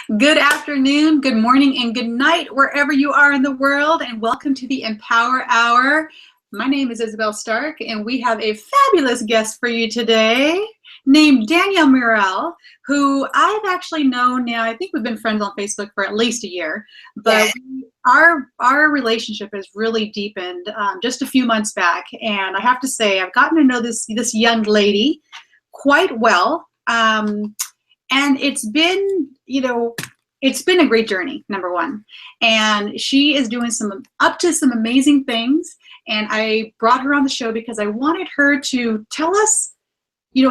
Good afternoon, good morning, and good night, wherever you are in the world, and welcome to the Empower Hour. My name is Isabel Starck, and we have a fabulous guest for you today named Danielle Murrell, who I've actually known now. I think we've been friends on Facebook for at least a year, but our relationship has really deepened just a few months back, and I have to say I've gotten to know this young lady quite well. And it's been, it's been a great journey, number one. And she is doing up to some amazing things. And I brought her on the show because I wanted her to tell us,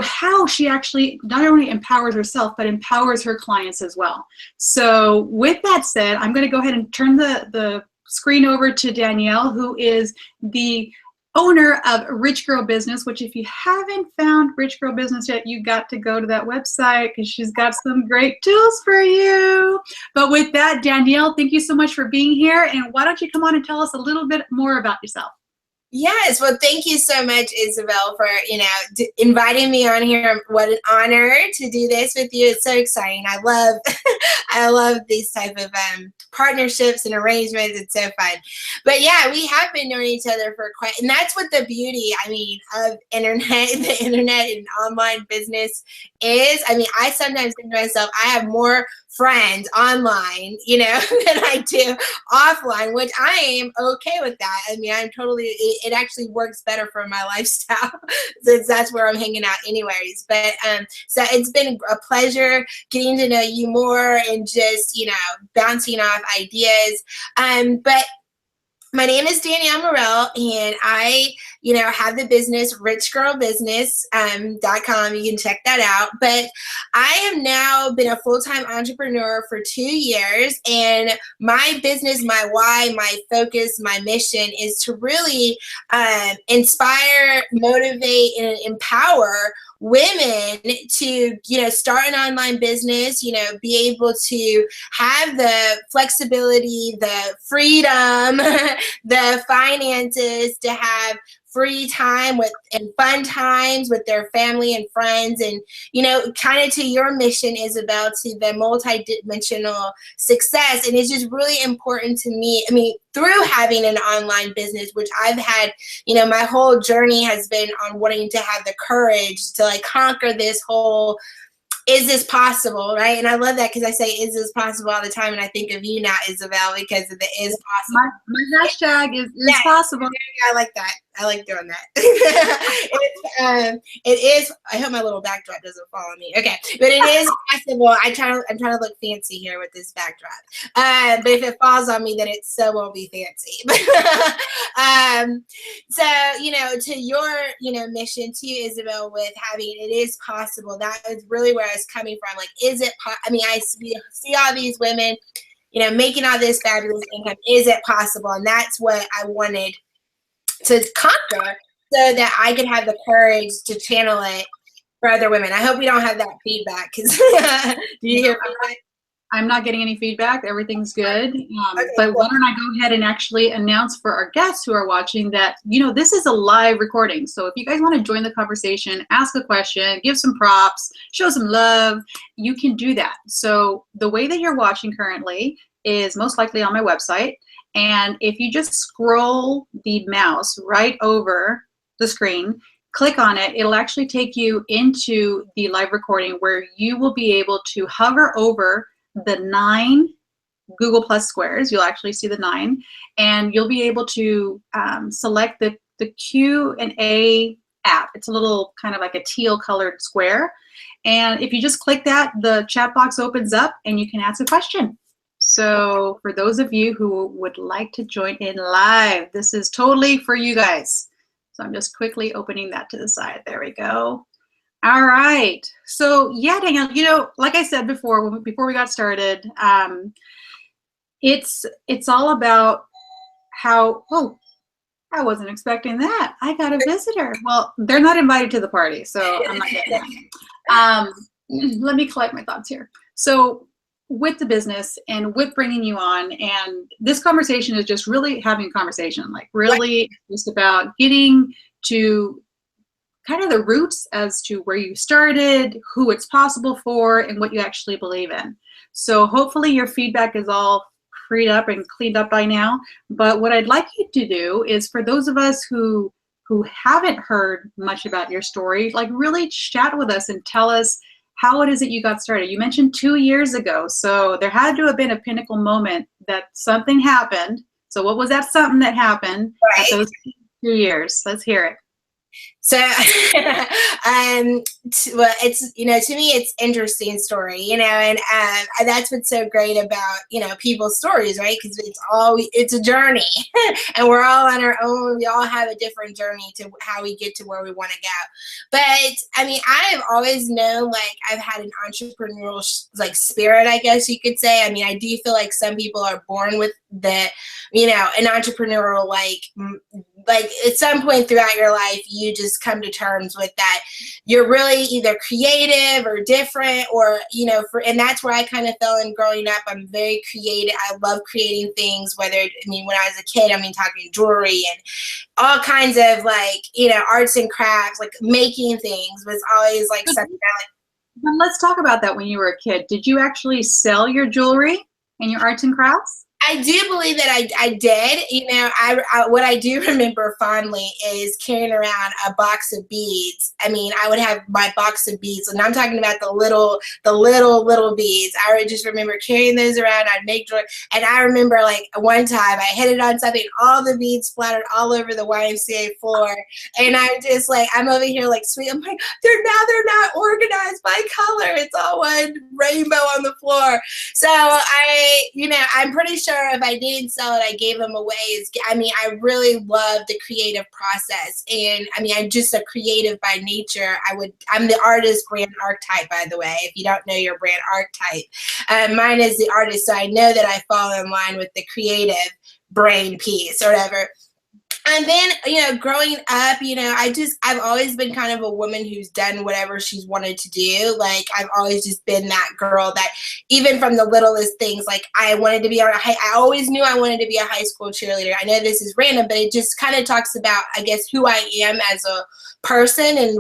how she actually not only empowers herself, but empowers her clients as well. So with that said, I'm going to go ahead and turn the screen over to Danielle, who is the owner of Rich Girl Business, which if you haven't found Rich Girl Business yet, you got to go to that website because she's got some great tools for you. But with that, Danielle, thank you so much for being here. And why don't you come on and tell us a little bit more about yourself? Yes, well, thank you so much, Isabel, for inviting me on here. What an honor to do this with you. It's so exciting. I love, I love these type of partnerships and arrangements. It's so fun. But yeah, we have been knowing each other for quite, and that's what the beauty, of the internet and online business is. I sometimes think to myself, I have more friends online, than I do offline, which I am okay with that. I'm totally, it actually works better for my lifestyle since that's where I'm hanging out anyways. But so it's been a pleasure getting to know you more and just, bouncing off ideas. But my name is Danielle Murrell, and I, have the business richgirlbusiness.com. You can check that out. But I have now been a full-time entrepreneur for 2 years, and my business, my why, my focus, my mission is to really inspire, motivate, and empower women to, start an online business, be able to have the flexibility, the freedom, the finances to have free time and fun times with their family and friends, and kind of to your mission, Isabel, to the multi-dimensional success. And it's just really important to me, through having an online business, which I've had, my whole journey has been on wanting to have the courage to conquer this whole, is this possible, right? And I love that because I say, is this possible all the time? And I think of you now, Isabel, because of the is possible. My hashtag is possible. I like that. I like doing that. It is, I hope my little backdrop doesn't fall on me. Okay, but it is possible. I'm trying to look fancy here with this backdrop. But if it falls on me, then it so won't be fancy. So, to your, mission to you, Isabel, with having it is possible, that is really where I was coming from. Is it, I see all these women, making all this fabulous income. Is it possible? And that's what I wanted to conquer so that I could have the courage to channel it for other women. I hope we don't have that feedback because do you hear feedback? I'm not getting any feedback. Everything's good. Okay, but why don't I go ahead and actually announce for our guests who are watching that, this is a live recording. So if you guys want to join the conversation, ask a question, give some props, show some love, you can do that. So the way that you're watching currently is most likely on my website. And if you just scroll the mouse right over the screen, click on it, it'll actually take you into the live recording where you will be able to hover over the 9 Google Plus squares. You'll actually see the 9, and you'll be able to select the Q&A app. It's a little kind of like a teal colored square. And if you just click that, the chat box opens up and you can ask a question. So for those of you who would like to join in live, this is totally for you guys. So I'm just quickly opening that to the side. There we go. All right. So yeah, Danielle, like I said before we got started, it's all about how, oh, I wasn't expecting that. I got a visitor. Well, they're not invited to the party, so I'm not getting that. Let me collect my thoughts here. So with the business and with bringing you on, and this conversation is just really having a conversation, really just about getting to kind of the roots as to where you started, who it's possible for, and what you actually believe in. So hopefully your feedback is all freed up and cleaned up by now. But what I'd like you to do is, for those of us who haven't heard much about your story, like really chat with us and tell us how it is that you got started. You mentioned 2 years ago, so there had to have been a pinnacle moment that something happened. So what was that something that happened at those 2 years? Let's hear it. So, well, it's, to me, it's interesting story, and that's what's so great about, people's stories, right? Because it's a journey and we're all on our own. We all have a different journey to how we get to where we want to go. But I mean, I've always known, like, I've had an entrepreneurial spirit, I guess you could say. I mean, I do feel like some people are born with the, an entrepreneurial, like at some point throughout your life, you just come to terms with that. You're really either creative or different, or, and that's where I kind of fell in growing up. I'm very creative. I love creating things, when I was a kid, talking jewelry and all kinds of arts and crafts, like making things was always like something I like. Let's talk about that. When you were a kid, did you actually sell your jewelry and your arts and crafts? I do believe that I did. What I do remember fondly is carrying around a box of beads. I mean, I would have my box of beads, and I'm talking about the little beads. I would just remember carrying those around. I'd make jewelry, and I remember one time I hit it on something, all the beads splattered all over the YMCA floor, and I'm just I'm over here sweet. I'm like, they're not organized by color. It's all one rainbow on the floor. So I'm pretty sure if I didn't sell it, I gave them away. I really love the creative process. And I'm just a creative by nature. I'm the artist brand archetype, by the way, if you don't know your brand archetype. Mine is the artist, so I know that I fall in line with the creative brain piece or whatever. And then, growing up, I've always been kind of a woman who's done whatever she's wanted to do. Like, I've always just been that girl that, even from the littlest things, I wanted to be I always knew I wanted to be a high school cheerleader. I know this is random, but it just kind of talks about, I guess, who I am as a person and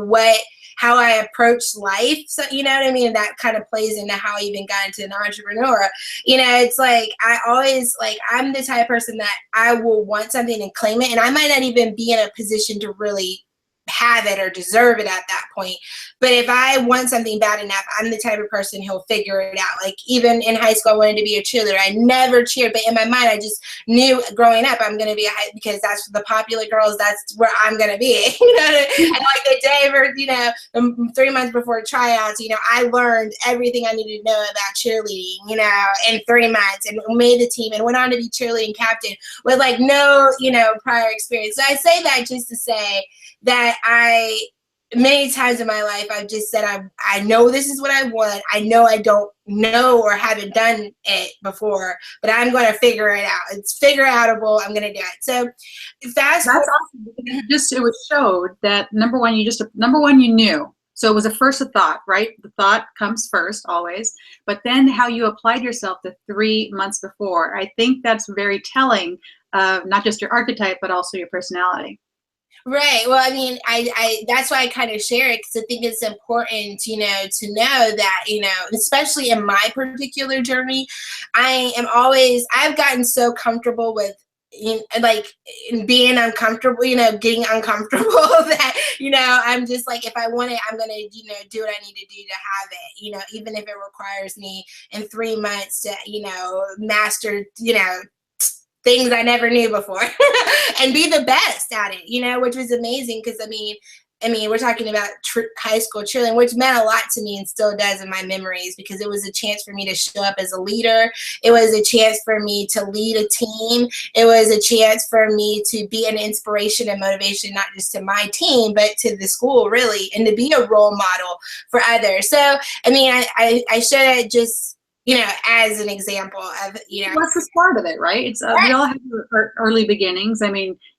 how I approach life. So, you know what I mean? That kind of plays into how I even got into an entrepreneur. It's I always, I'm the type of person that I will want something and claim it. And I might not even be in a position to really have it or deserve it at that point. But if I want something bad enough, I'm the type of person who'll figure it out. Even in high school, I wanted to be a cheerleader. I never cheered, but in my mind, I just knew growing up, I'm going to be because that's the popular girls. That's where I'm going to be. And the day for, 3 months before tryouts, I learned everything I needed to know about cheerleading, in 3 months, and made the team and went on to be cheerleading captain with no, prior experience. So I say that just to say that many times in my life, I've just said, I know this is what I want. I know I don't know or haven't done it before, but I'm going to figure it out. It's figure outable. I'm going to do it. So that's awesome. It was showed that number one, you knew. So it was a first a thought, right? The thought comes first always, but then how you applied yourself the 3 months before. I think that's very telling of not just your archetype, but also your personality. Right. Well, I that's why I kind of share it, because I think it's important, to know that, especially in my particular journey, I've gotten so comfortable with being uncomfortable, getting uncomfortable that, I'm just if I want it, I'm going to, do what I need to do to have it, even if it requires me in 3 months to, master, things I never knew before and be the best at it, which was amazing. Because we're talking about high school cheerleading, which meant a lot to me and still does in my memories, because it was a chance for me to show up as a leader. It was a chance for me to lead a team. It was a chance for me to be an inspiration and motivation, not just to my team, but to the school, really, and to be a role model for others. So, I showed it just, as an example of, What's the start of it, right? It's we all have our early beginnings.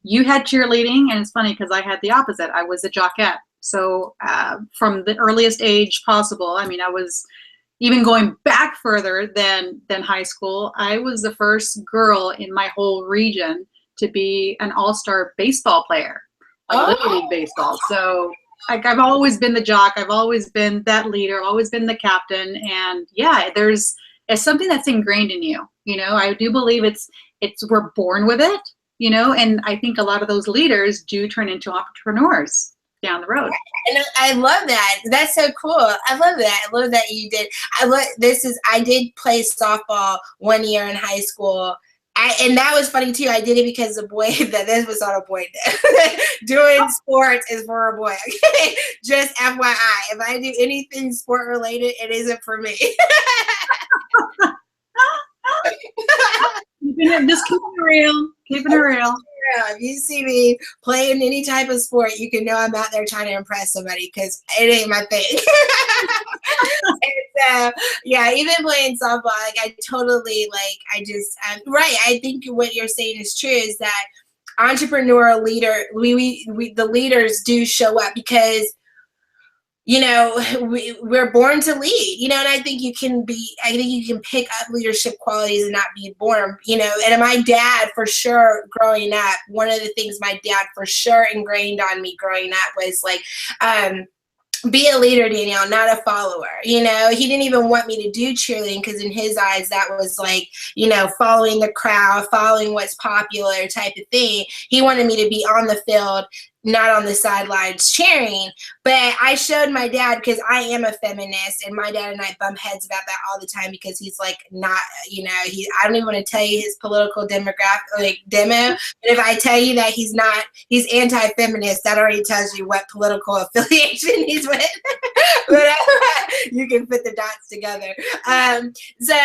You had cheerleading, and it's funny because I had the opposite. I was a jockette. So from the earliest age possible, I was even going back further than high school. I was the first girl in my whole region to be an all-star baseball player, Little League baseball. So like I've always been the jock. I've always been that leader, always been the captain. And yeah, it's something that's ingrained in you. You know, I do believe we're born with it, you know, and I think a lot of those leaders do turn into entrepreneurs down the road. And I love that. That's so cool. I love that. I love that you did. I did play softball 1 year in high school. And that was funny too. I did it because the boy this was not a boy. Doing sports is for a boy. Okay? Just FYI. If I do anything sport related, it isn't for me. Just keeping it real. Keeping it real. If you see me playing any type of sport, you can know I'm out there trying to impress somebody because it ain't my thing. And so, yeah, even playing softball, like I totally right. I think what you're saying is true. Is that entrepreneurial leader? The leaders do show up because, you know, we're born to lead, you know, and I think you can pick up leadership qualities and not be born, you know. And my dad, for sure, growing up, one of the things my dad for sure ingrained on me growing up was like, be a leader, Danielle, not a follower. You know, he didn't even want me to do cheerleading because in his eyes that was like, you know, following the crowd, following what's popular type of thing. He wanted me to be on the field, not on the sidelines cheering. But I showed my dad, because I am a feminist, and my dad and I bump heads about that all the time because he's like not, you know, I don't even want to tell you his political demo. But if I tell you that he's anti-feminist, that already tells you what political affiliation he's with. But you can put the dots together. So,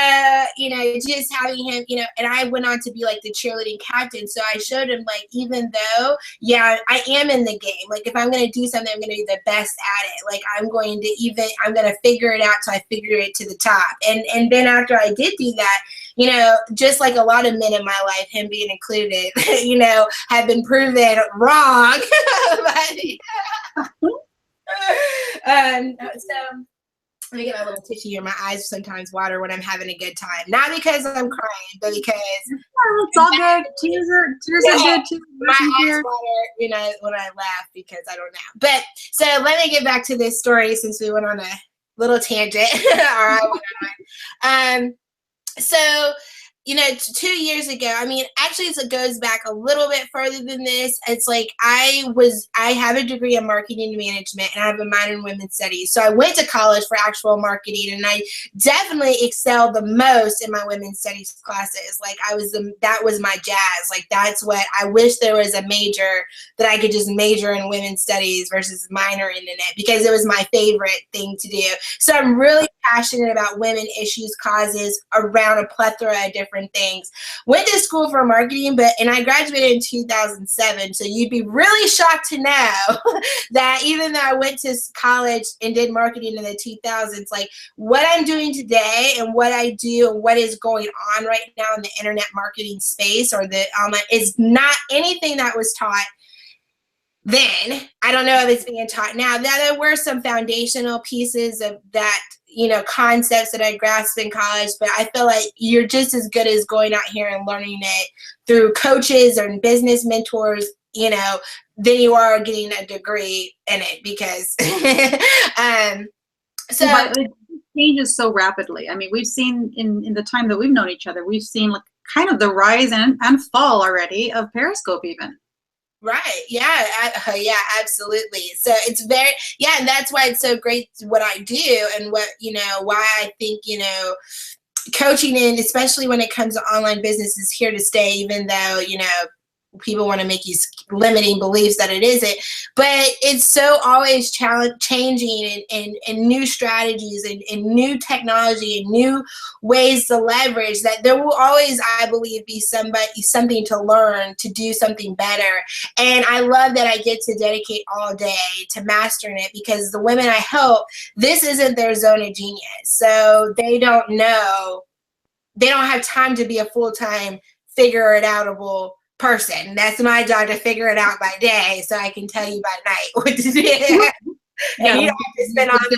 you know, just having him, you know, and I went on to be like the cheerleading captain. So I showed him, like, even though, yeah, I am in the game. Like, if I'm going to do something, I'm going to be the best at it. Like, I'm going to figure it out till I figure it to the top. And then after I did do that, you know, just like a lot of men in my life, him being included, you know, have been proven wrong. So let me get my little tissue here. My eyes sometimes water when I'm having a good time. Not because I'm crying, but because it's all good. Tears are good too. My eyes water, you know, when I laugh because I don't know. But so let me get back to this story since we went on a little tangent. Or I went on. So, you know, 2 years ago, I mean, actually it goes back a little bit further than this. It's like I have a degree in marketing management and I have a minor in women's studies. So I went to college for actual marketing, and I definitely excelled the most in my women's studies classes. Like that was my jazz. Like that's what I wish there was a major that I could just major in women's studies versus minor in it, because it was my favorite thing to do. So I'm really passionate about women, issues, causes around a plethora of different things. Went to school for marketing, and I graduated in 2007. So you'd be really shocked to know that even though I went to college and did marketing in the 2000s, like what I'm doing today and what I do and what is going on right now in the internet marketing space or the online is not anything that was taught then. I don't know if it's being taught now. Now there were some foundational pieces of that, you know, concepts that I grasped in college, but I feel like you're just as good as going out here and learning it through coaches or business mentors, you know, than you are getting a degree in it, because so but it changes so rapidly. I mean, we've seen in the time that we've known each other, we've seen like kind of the rise and fall already of Periscope even. Right. Yeah. Yeah, absolutely. So it's and that's why it's so great what I do, and what, you know, why I think, you know, coaching, and especially when it comes to online business, is here to stay, even though, you know, people want to make you limiting beliefs that it isn't. But it's so always changing and new strategies and new technology and new ways to leverage, that there will always, I believe, be something to learn to do something better. And I love that I get to dedicate all day to mastering it, because the women I help, this isn't their zone of genius. So they don't know, they don't have time to be a full-time figure it outable person. That's my job, to figure it out by day so I can tell you by night what to do. Yeah, and you have to spend all day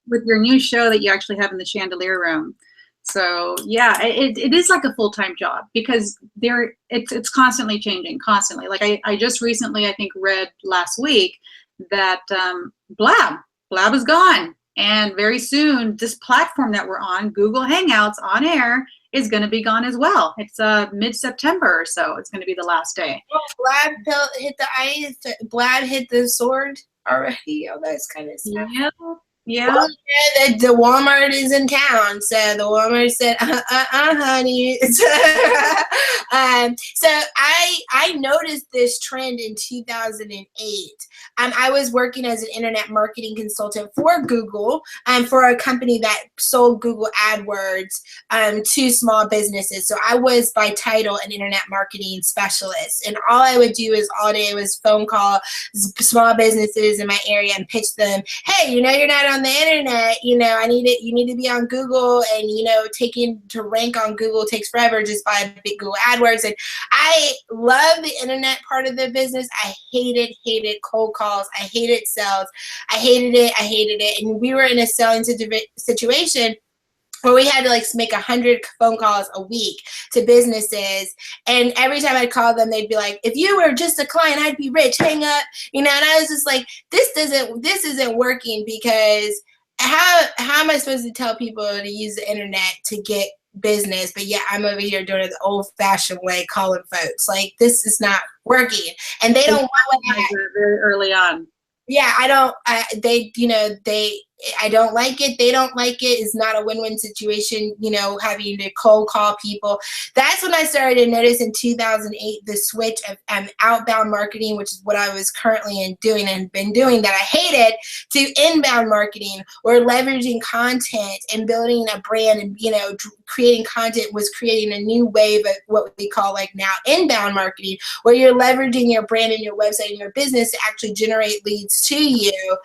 with your new show that you actually have in the chandelier room. So yeah, it is like a full-time job, because it's constantly changing, constantly. Like I just recently, I think, read last week that Blab is gone. And very soon, this platform that we're on, Google Hangouts on air, is going to be gone as well. It's mid-September or so. It's going to be the last day. Blab hit the ice. Blab hit the sword already. All that kind of stuff. Yeah. Yeah. Well, yeah, the Walmart is in town, so the Walmart said, honey. So I noticed this trend in 2008. I was working as an internet marketing consultant for Google, for a company that sold Google AdWords to small businesses. So I was by title an internet marketing specialist, and all I would do is all day was phone call small businesses in my area and pitch them, hey, you're not on the internet, you need to be on Google, and taking to rank on Google takes forever. Just buy a big Google AdWords. And I love the internet part of the business. I hated cold calls. I hated sales. I hated it. And we were in a selling situation where we had to make 100 phone calls a week to businesses, and every time I'd call them, they'd be like, if you were just a client, I'd be rich, hang up, and I was just like, this isn't working, because how am I supposed to tell people to use the internet to get business, but yeah, I'm over here doing it the old-fashioned way, calling folks. This is not working, and they don't want to very early on. Yeah, I don't like it. They don't like it. It's not a win-win situation, having to cold call people. That's when I started to notice in 2008 the switch of outbound marketing, which is what I was currently doing and been doing that I hated, to inbound marketing, or leveraging content and building a brand, and creating content was creating a new wave of what we call now inbound marketing, where you're leveraging your brand and your website and your business to actually generate leads to you,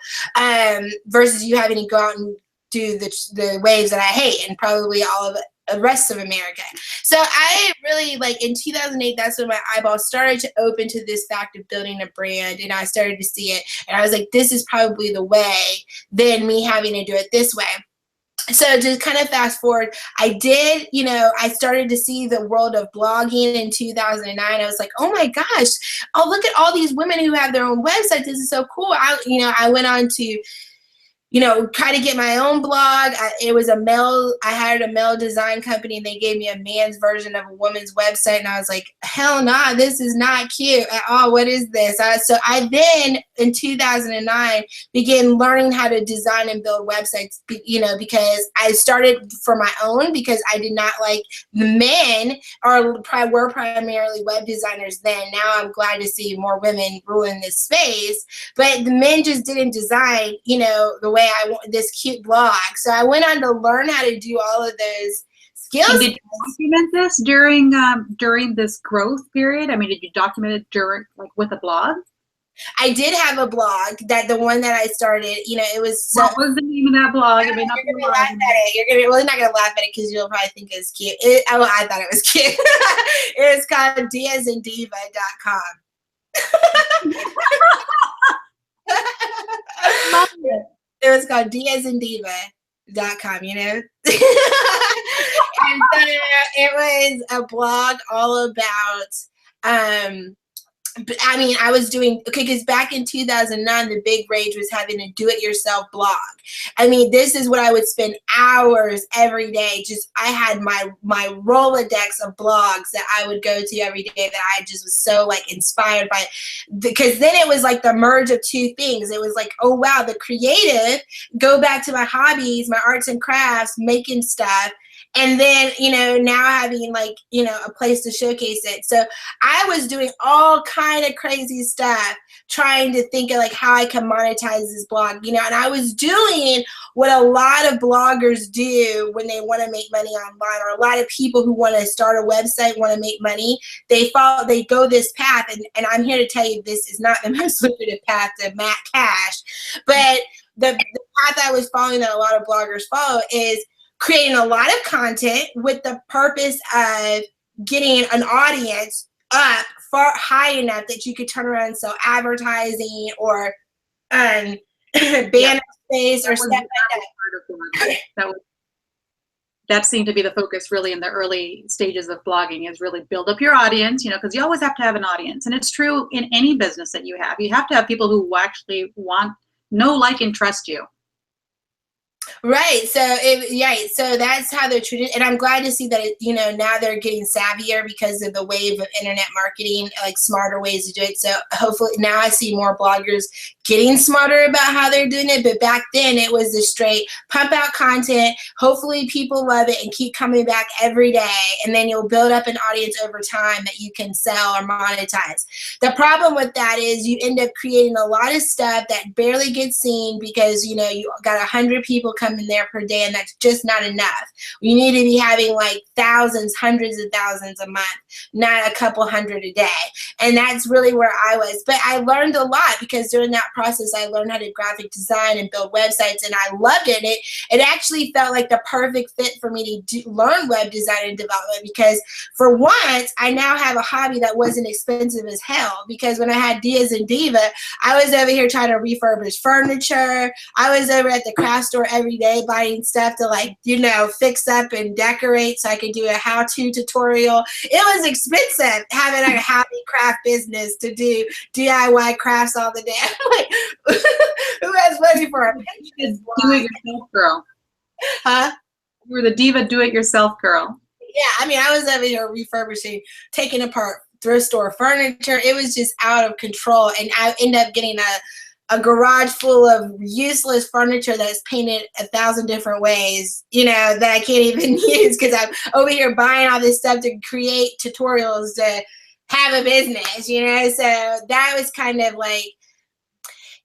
versus you having to go out and do the waves that I hate, and probably all of the rest of America. So I really, in 2008, that's when my eyeballs started to open to this fact of building a brand, and I started to see it, and I was like, this is probably the way, than me having to do it this way. So to kind of fast forward, I did, I started to see the world of blogging in 2009. I was like, oh my gosh, look at all these women who have their own websites. This is so cool. I went on to try to get my own blog. I hired a male design company, and they gave me a man's version of a woman's website. And I was like, hell nah, this is not cute at all. What is this? So I then, in 2009, began learning how to design and build websites, because I started for my own, because I did not like the men were primarily web designers then. Now I'm glad to see more women ruling this space, but the men just didn't design, the way I want this cute blog. So I went on to learn how to do all of those skills. And did you document this during this growth period? I mean, did you document it during with a blog? I did have a blog, the one that I started, it was. What was the name of that blog? You're gonna laugh at it. You're not gonna laugh at it, because you'll probably think it's cute. I thought it was cute. It was called diasandiva.com. It was called diasandiva.com, And so it was a blog all about, I was doing, because back in 2009, the big rage was having a do-it-yourself blog. This is what I would spend hours every day. I had my Rolodex of blogs that I would go to every day, that I just was so inspired by, because then it was the merge of two things. It was oh wow, the creative, go back to my hobbies, my arts and crafts, making stuff. And then, now having a place to showcase it. So I was doing all kind of crazy stuff, trying to think of how I can monetize this blog, and I was doing what a lot of bloggers do when they want to make money online, or a lot of people who want to start a website, want to make money. They go this path, and I'm here to tell you, this is not the most lucrative path to make cash, but the path I was following, that a lot of bloggers follow, is creating a lot of content with the purpose of getting an audience up far high enough that you could turn around and sell advertising, or banner space, or stuff like that. that seemed to be the focus really in the early stages of blogging, is really build up your audience, because you always have to have an audience. And it's true in any business that you have. You have to have people who actually know, like, and trust you. Right. So that's how they're treated. And I'm glad to see that, now they're getting savvier because of the wave of internet marketing, like smarter ways to do it. So hopefully now I see more bloggers getting smarter about how they're doing it. But back then it was the straight pump out content. Hopefully people love it and keep coming back every day. And then you'll build up an audience over time that you can sell or monetize. The problem with that is you end up creating a lot of stuff that barely gets seen because, you got 100 people coming there per day, and that's just not enough. You need to be having like thousands, hundreds of thousands a month, not a couple hundred a day. And that's really where I was. But I learned a lot because during that process, I learned how to graphic design and build websites, and I loved it. It actually felt like the perfect fit for me to learn web design and development because for once, I now have a hobby that wasn't expensive as hell. Because when I had Diaz and Diva, I was over here trying to refurbish furniture. I was over at the craft store every day buying stuff to fix up and decorate so I could do a how-to tutorial. It was expensive having a hobby craft business to do DIY crafts all the day. I'm like, who has money for a Pinterest blog? Do-it-yourself girl. Huh? You were the diva do-it-yourself girl. Yeah, I mean, I was over here refurbishing, taking apart thrift store furniture. It was just out of control, and I ended up getting a garage full of useless furniture that's painted 1,000 different ways, that I can't even use because I'm over here buying all this stuff to create tutorials to have a business, So that was kind of like,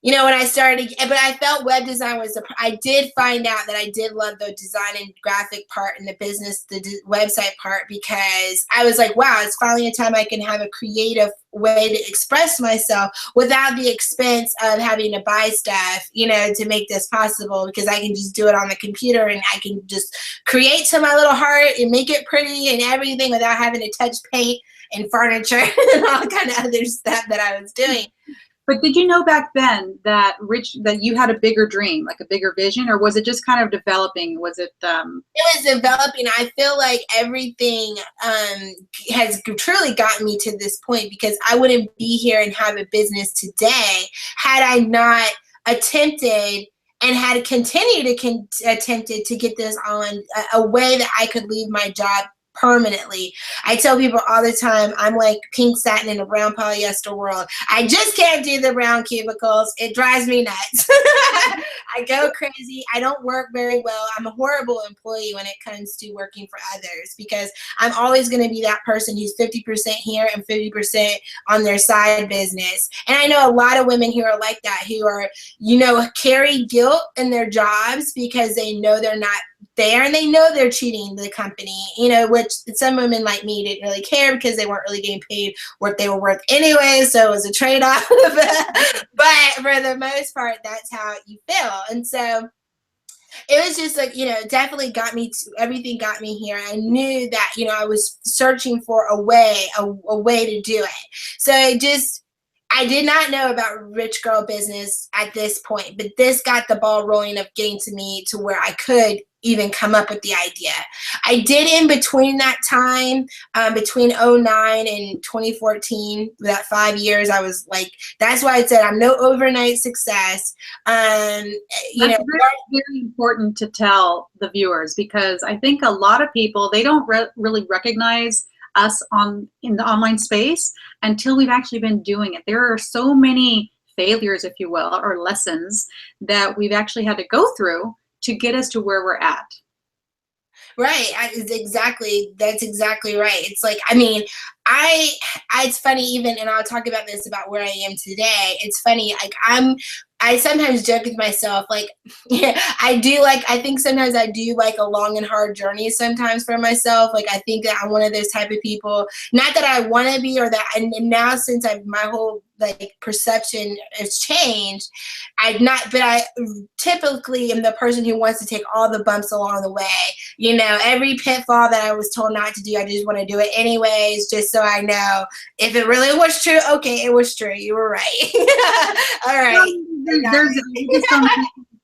when I started, but I felt web design I did find out that I did love the design and graphic part and the business, the website part, because I was like, wow, it's finally a time I can have a creative way to express myself without the expense of having to buy stuff, to make this possible, because I can just do it on the computer and I can just create to my little heart and make it pretty and everything without having to touch paint and furniture and all kind of other stuff that I was doing. But did you know back then that you had a bigger dream, like a bigger vision, or was it just kind of developing? Was it? It was developing. I feel like everything has truly gotten me to this point because I wouldn't be here and have a business today had I not attempted and had continued to attempted to get this on a way that I could leave my job permanently. I tell people all the time, I'm like pink satin in a brown polyester world. I just can't do the brown cubicles. It drives me nuts. I go crazy. I don't work very well. I'm a horrible employee when it comes to working for others because I'm always going to be that person who's 50% here and 50% on their side business. And I know a lot of women who are like that, who are, carry guilt in their jobs because they know they're not there and they know they're cheating the company, which some women like me didn't really care because they weren't really getting paid what they were worth anyway, so it was a trade-off. But for the most part, that's how you feel. And so it was just like, definitely everything got me here. I knew that, I was searching for a way to do it. So I did not know about rich girl business at this point, but this got the ball rolling of getting to me to where I could even come up with the idea. I did in between that time, between 2009 and 2014, that 5 years, I was like, that's why I said I'm no overnight success. That's very important to tell the viewers, because I think a lot of people, they don't really recognize us in the online space until we've actually been doing it. There are so many failures, if you will, or lessons that we've actually had to go through to get us to where we're at. Right. That's exactly right. It's like, I mean, it's funny even, and I'll talk about this about where I am today. It's funny. Like I sometimes joke with myself, like, I think sometimes I do like a long and hard journey sometimes for myself. Like, I think that I'm one of those type of people, not that I want to be, or that, and now since my whole perception has changed, but I typically am the person who wants to take all the bumps along the way. Every pitfall that I was told not to do, I just want to do it anyways, just so I know if it really was true. Okay, it was true. You were right. All right. There's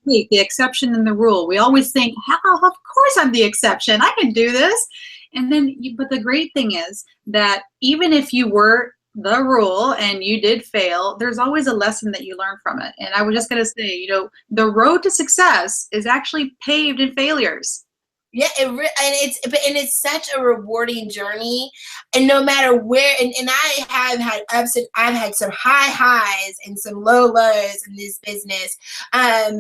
the exception in the rule. We always think, "How? Of course I'm the exception. I can do this." And then, but the great thing is that even if you were the rule and you did fail, there's always a lesson that you learn from it. And I was just going to say, the road to success is actually paved in failures. Yeah, and it's such a rewarding journey, and no matter where, and I have had ups and I've had some high highs and some low lows in this business,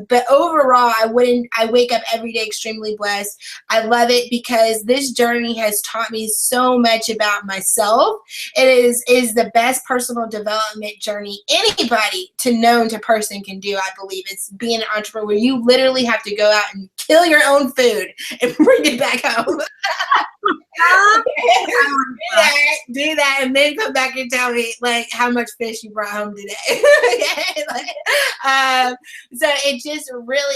but overall, I wake up every day extremely blessed. I love it because this journey has taught me so much about myself. It is the best personal development journey anybody to known to person can do. I believe it's being an entrepreneur where you literally have to go out and kill your own food and bring it back home. do that, and then come back and tell me like how much fish you brought home today. So it just really,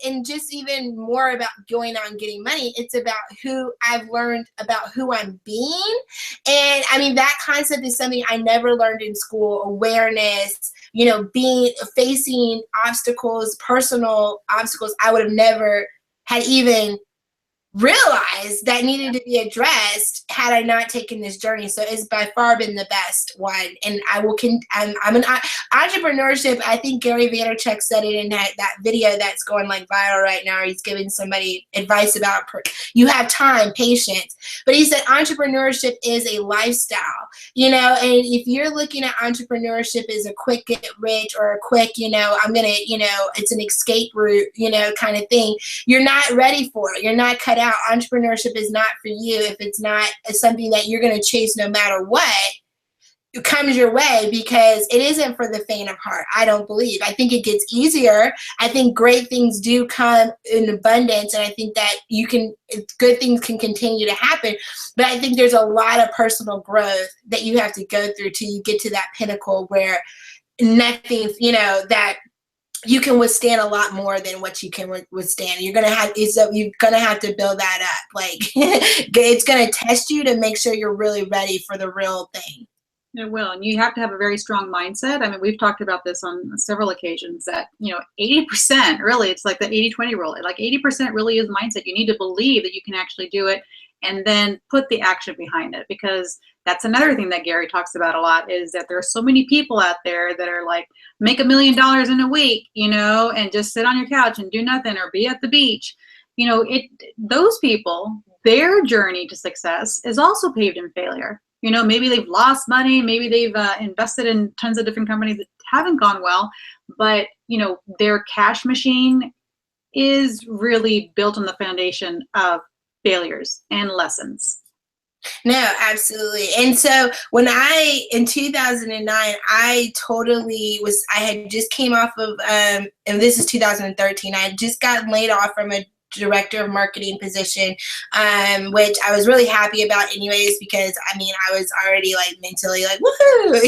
and just even more about going out and getting money. It's about who I've learned about who I'm being, and I mean that concept is something I never learned in school. Awareness, facing obstacles, personal obstacles I would have never had even realized that needed to be addressed had I not taken this journey. So it's by far been the best one. And entrepreneurship. I think Gary Vaynerchuk said it in that video that's going like viral right now. He's giving somebody advice about you have time, patience. But he said entrepreneurship is a lifestyle, and if you're looking at entrepreneurship as a quick get rich or a quick, it's an escape route, kind of thing, you're not ready for it. You're not cut out. Entrepreneurship is not for you if it's not something that you're going to chase no matter what comes your way, because it isn't for the faint of heart. I don't believe. I think it gets easier. I think great things do come in abundance, and I think that good things can continue to happen. But I think there's a lot of personal growth that you have to go through till you get to that pinnacle where nothing, that you can withstand a lot more than what you can withstand. You're gonna have to build that up. Like it's gonna test you to make sure you're really ready for the real thing. It will, and you have to have a very strong mindset. I mean, we've talked about this on several occasions that 80% really, it's like the 80-20 rule. Like 80% really is mindset. You need to believe that you can actually do it, and then put the action behind it, because that's another thing that Gary talks about a lot, is that there are so many people out there that are like, make $1 million in a week, and just sit on your couch and do nothing or be at the beach. Those people, their journey to success is also paved in failure. Maybe they've lost money, maybe they've invested in tons of different companies that haven't gone well, but their cash machine is really built on the foundation of failures and lessons. No, absolutely. And so in 2009, I had just came off of, and this is 2013, I had just gotten laid off from a director of marketing position, which I was really happy about anyways, because I mean, I was already like mentally like, woohoo,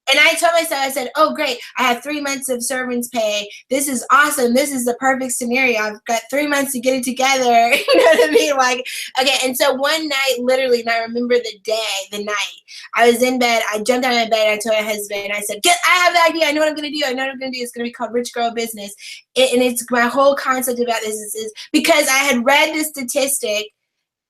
and I told myself, I said, oh, great, I have 3 months of servants pay. This is awesome. This is the perfect scenario. I've got 3 months to get it together. You know what I mean? Like, okay. And so one night, literally, and I remember the night, I was in bed. I jumped out of bed. And I told my husband, I said, I have the idea. I know what I'm going to do. It's going to be called Rich Girl Business. And it's my whole concept about this is because I had read this statistic,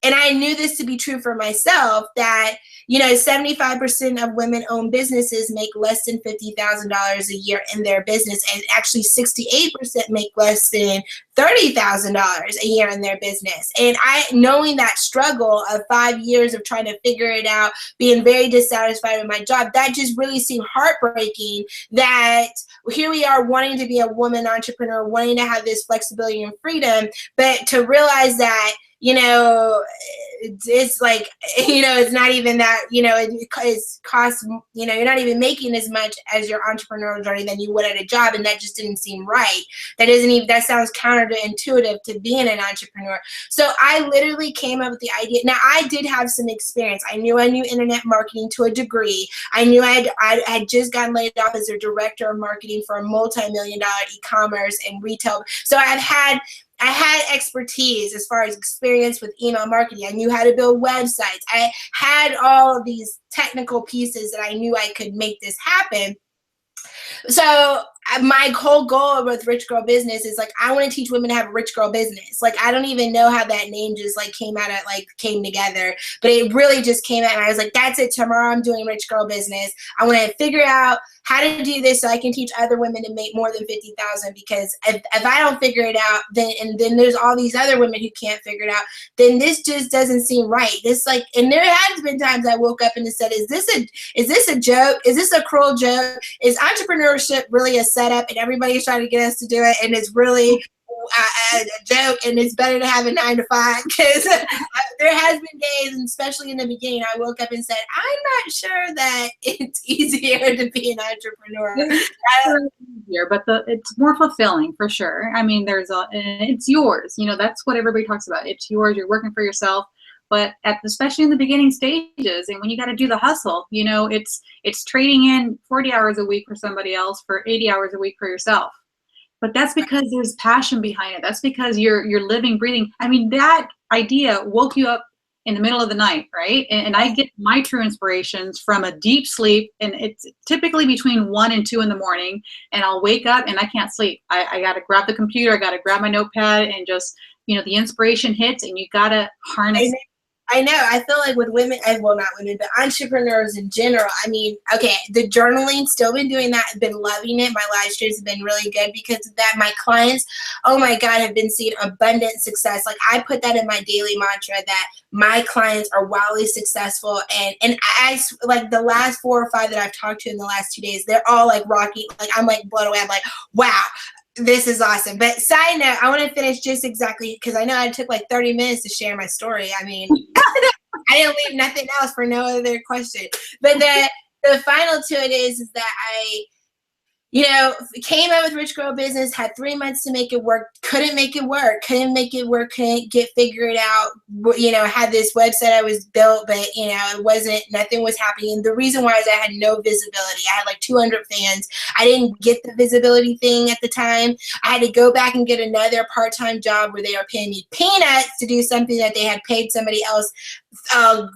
and I knew this to be true for myself, that 75% of women-owned businesses make less than $50,000 a year in their business, and actually 68% make less than $30,000 a year in their business. And knowing that struggle of 5 years of trying to figure it out, being very dissatisfied with my job, that just really seemed heartbreaking, that here we are wanting to be a woman entrepreneur, wanting to have this flexibility and freedom, but to realize that it's like, it's not even that, it costs, you're not even making as much as your entrepreneurial journey than you would at a job. And that just didn't seem right. That sounds counterintuitive to being an entrepreneur. So I literally came up with the idea. Now, I did have some experience. I knew internet marketing to a degree. I knew I had just gotten laid off as a director of marketing for a multi-million-dollar e-commerce and retail. So I had expertise as far as experience with email marketing. I knew how to build websites. I had all of these technical pieces that I knew I could make this happen. So my whole goal with Rich Girl Business is like, I want to teach women to have a rich girl business. Like, I don't even know how that name just like came together, but it really just came out, and I was like, that's it. Tomorrow I'm doing Rich Girl Business. I want to figure out how to do this so I can teach other women to make more than 50,000, because if I don't figure it out, then there's all these other women who can't figure it out, then this just doesn't seem right. This like, and there has been times I woke up and said, is this a joke? Is this a cruel joke? Is entrepreneurship really a setup and everybody's trying to get us to do it, and it's really a joke, and it's better to have a 9-to-5? Because there has been days, and especially in the beginning, I woke up and said, I'm not sure that it's easier to be an entrepreneur. Easier, but it's more fulfilling for sure. I mean, it's yours. You know, that's what everybody talks about. It's yours. You're working for yourself. But especially in the beginning stages, and when you got to do the hustle, you know, it's trading in 40 hours a week for somebody else for 80 hours a week for yourself. But that's because there's passion behind it. That's because you're living, breathing. I mean, that idea woke you up in the middle of the night, right? And I get my true inspirations from a deep sleep, and it's typically between 1 and 2 in the morning, and I'll wake up and I can't sleep. I got to grab the computer, I got to grab my notepad, and just, you know, the inspiration hits, and you got to harness. I know. I feel like with women, well, not women, but entrepreneurs in general, I mean, okay, the journaling, still been doing that. I've been loving it. My live streams have been really good because of that. My clients, oh my God, have been seeing abundant success. Like, I put that in my daily mantra that my clients are wildly successful. And I, like, the last 4 or 5 that I've talked to in the last 2 days, they're all like rocking. Like, I'm like blown away. I'm like, wow. This is awesome. But side note, I want to finish just exactly, because I know I took like 30 minutes to share my story. I mean, I didn't leave nothing else for no other question. But the final to it is that I, you know, came out with Rich Girl Business, had 3 months to make it work, couldn't make it work, couldn't figure it out. You know, had this website I was built, but, you know, nothing was happening. The reason why is I had no visibility. I had like 200 fans. I didn't get the visibility thing at the time. I had to go back and get another part-time job where they were paying me peanuts to do something that they had paid somebody else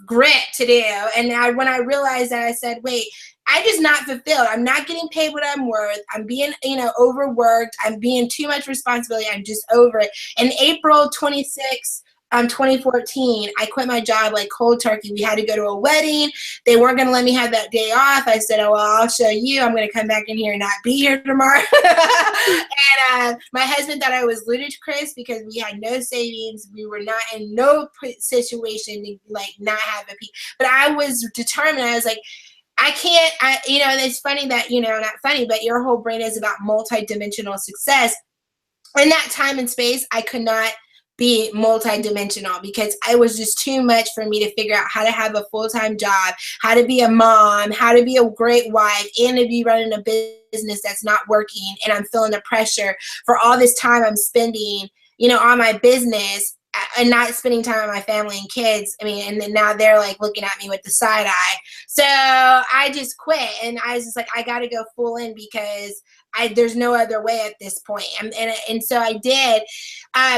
grit to do. And when I realized that, I said, wait, I just not fulfilled. I'm not getting paid what I'm worth. I'm being, you know, overworked. I'm being too much responsibility. I'm just over it. In April 26, 2014, I quit my job like cold turkey. We had to go to a wedding. They weren't going to let me have that day off. I said, oh, well, I'll show you. I'm going to come back in here and not be here tomorrow. And my husband thought I was ludicrous because we had no savings. We were not in no situation to like not have a piece. But I was determined. I was like, you know, and it's funny that, you know, not funny, but your whole brain is about multi-dimensional success. In that time and space, I could not be multi-dimensional because it was just too much for me to figure out how to have a full-time job, how to be a mom, how to be a great wife, and to be running a business that's not working. And I'm feeling the pressure for all this time I'm spending, you know, on my business and not spending time with my family and kids. I mean, and then now they're like looking at me with the side eye. So I just quit, and I was just like, I got to go full in because there's no other way at this point. And so I did,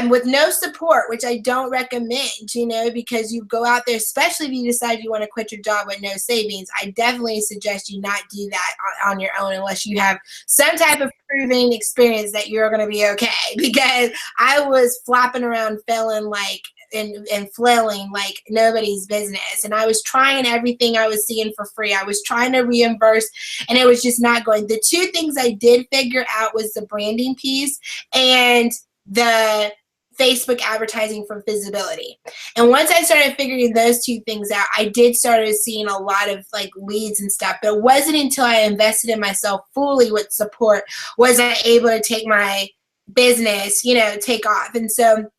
with no support, which I don't recommend, you know, because you go out there, especially if you decide you want to quit your job with no savings. I definitely suggest you not do that on your own unless you have some type of proven experience that you're going to be okay. Because I was flopping around, failing like, and flailing like nobody's business. And I was trying everything I was seeing for free. I was trying to reimburse, and it was just not going. The 2 things I did figure out was the branding piece and the Facebook advertising for visibility. And once I started figuring those 2 things out, I did started seeing a lot of like leads and stuff. But it wasn't until I invested in myself fully with support was I able to take my business, you know, take off. And so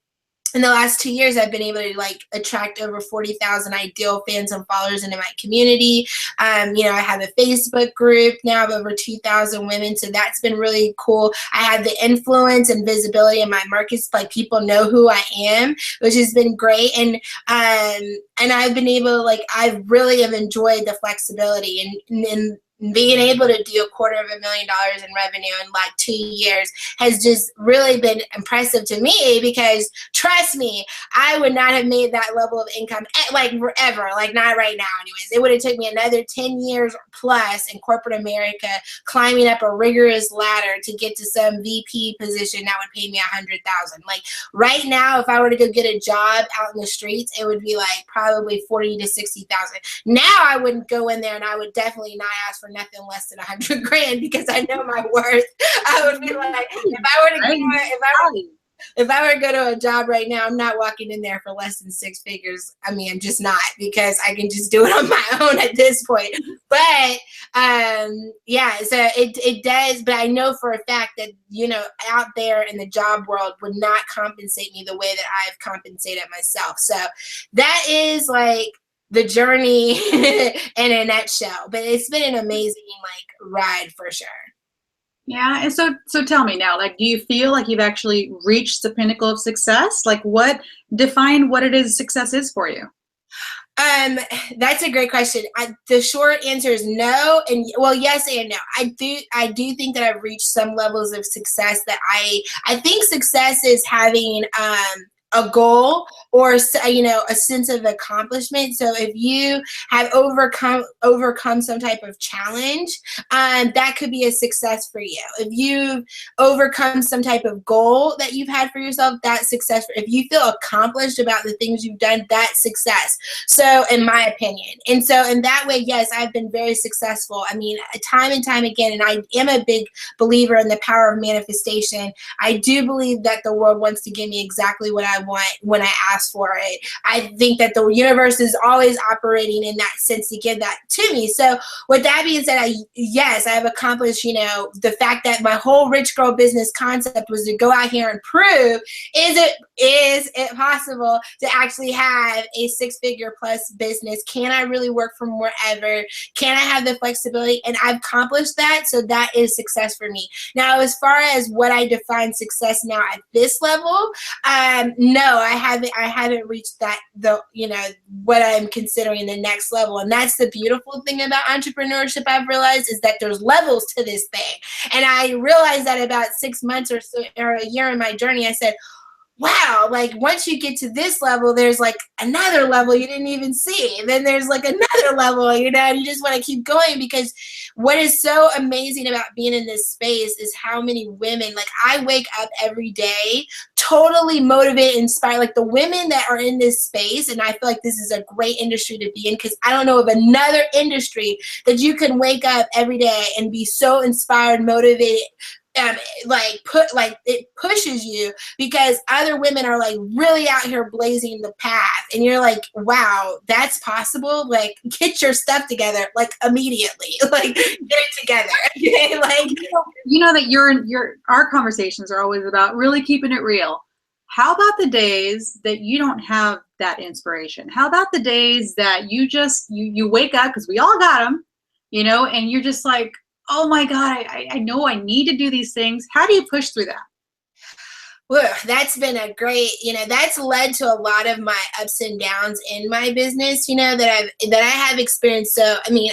in the last 2 years, I've been able to like attract over 40,000 ideal fans and followers into my community. You know, I have a Facebook group now of over 2,000 women, so that's been really cool. I have the influence and visibility in my markets, like people know who I am, which has been great. And I've been able to like, I really have enjoyed the flexibility and being able to do $250,000 in revenue in like 2 years has just really been impressive to me, because trust me, I would not have made that level of income like forever, like not right now anyways. It would have taken me another 10 years plus in corporate America, climbing up a rigorous ladder to get to some VP position that would pay me $100,000. Like right now, if I were to go get a job out in the streets, it would be like probably 40 to 60,000. Now I wouldn't go in there, and I would definitely not ask for nothing less than $100,000, because I know my worth. I would be like, if I were to go to a job right now, I'm not walking in there for less than 6 figures. I mean, I'm just not, because I can just do it on my own at this point. But yeah, so it does. But I know for a fact that, you know, out there in the job world would not compensate me the way that I've compensated myself. So that is like the journey in a nutshell. But it's been an amazing like ride for sure. Yeah, and so tell me now, like, do you feel like you've actually reached the pinnacle of success? Like, define what it is success is for you? That's a great question. The short answer is no, and well, yes and no. I do think that I've reached some levels of success that I think success is having a goal, or, you know, a sense of accomplishment. So if you have overcome some type of challenge, that could be a success for you. If you've overcome some type of goal that you've had for yourself, that's success. If you feel accomplished about the things you've done, that's success. So in my opinion, and so in that way, yes, I've been very successful. I mean, time and time again, and I am a big believer in the power of manifestation. I do believe that the world wants to give me exactly what I want when I ask for it. I think that the universe is always operating in that sense to give that to me. So with that being said, yes, I have accomplished, you know, the fact that my whole rich girl business concept was to go out here and prove, is it possible to actually have a 6-figure plus business? Can I really work from wherever? Can I have the flexibility? And I've accomplished that. So that is success for me. Now, as far as what I define success now at this level, no, I haven't reached that, you know, what I'm considering the next level. And that's the beautiful thing about entrepreneurship, I've realized, is that there's levels to this thing. And I realized that about 6 months or so, or a year in my journey, I said, wow, like once you get to this level, there's like another level you didn't even see. And then there's like another level, you know, and you just want to keep going, because what is so amazing about being in this space is how many women, like I wake up every day totally motivated, inspired, like the women that are in this space. And I feel like this is a great industry to be in, because I don't know of another industry that you can wake up every day and be so inspired, motivated, it pushes you, because other women are like really out here blazing the path, and you're like, wow, that's possible. Like, get your stuff together, like immediately, like get it together. Okay? Like, you know that our conversations are always about really keeping it real. How about the days that you don't have that inspiration? How about the days that you just you wake up, because we all got them, you know, and you're just like, oh my God, I know I need to do these things. How do you push through that? Well, that's been a great, you know, that's led to a lot of my ups and downs in my business, you know, that I have experienced. So, I mean,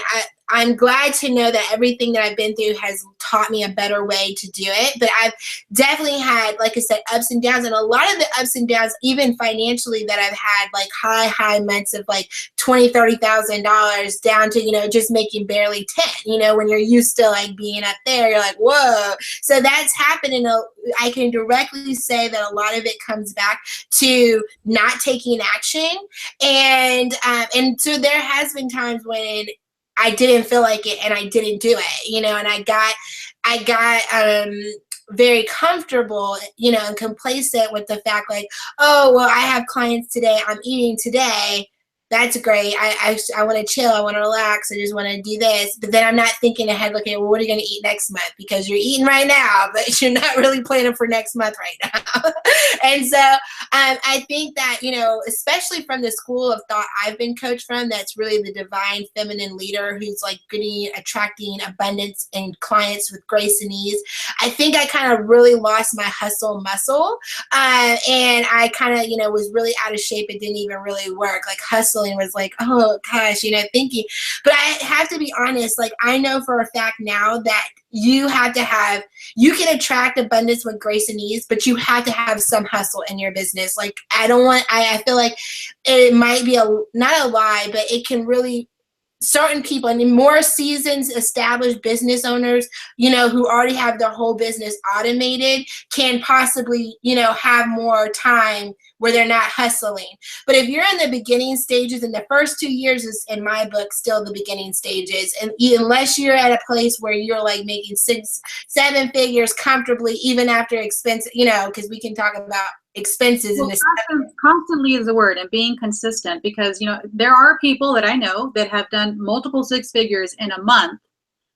I'm glad to know that everything that I've been through has taught me a better way to do it. But I've definitely had, like I said, ups and downs. And a lot of the ups and downs, even financially, that I've had like high months of like $20,000, $30,000 down to, you know, just making barely 10, you know, when you're used to like being up there, you're like, whoa. So that's happened. And I can directly say that a lot of it comes back to not taking action. And so there has been times when I didn't feel like it and I didn't do it, you know, and I got very comfortable, you know, and complacent with the fact like, oh, well, I have clients today, I'm eating today. That's great. I want to chill. I want to relax. I just want to do this. But then I'm not thinking ahead, okay, well, what are you going to eat next month? Because you're eating right now, but you're not really planning for next month right now. And so I think that, you know, especially from the school of thought I've been coached from, that's really the divine feminine leader who's like attracting abundance and clients with grace and ease. I think I kind of really lost my hustle muscle. And I kind of, you know, was really out of shape. It didn't even really work. Like hustle hustling was like, oh gosh, thinking. But I have to be honest, like I know for a fact now that you can attract abundance with grace and ease, but you have to have some hustle in your business. Like I feel like it might be not a lie, but it can really, certain people and more seasoned established business owners, who already have their whole business automated can possibly, have more time where they're not hustling. But if you're in the beginning stages, and the first 2 years is in my book still the beginning stages, and unless you're at a place where you're like making 6-7 figures comfortably, even after expense, because we can talk about expenses in this. Constantly is the word, and being consistent, because there are people that I know that have done multiple 6 figures in a month,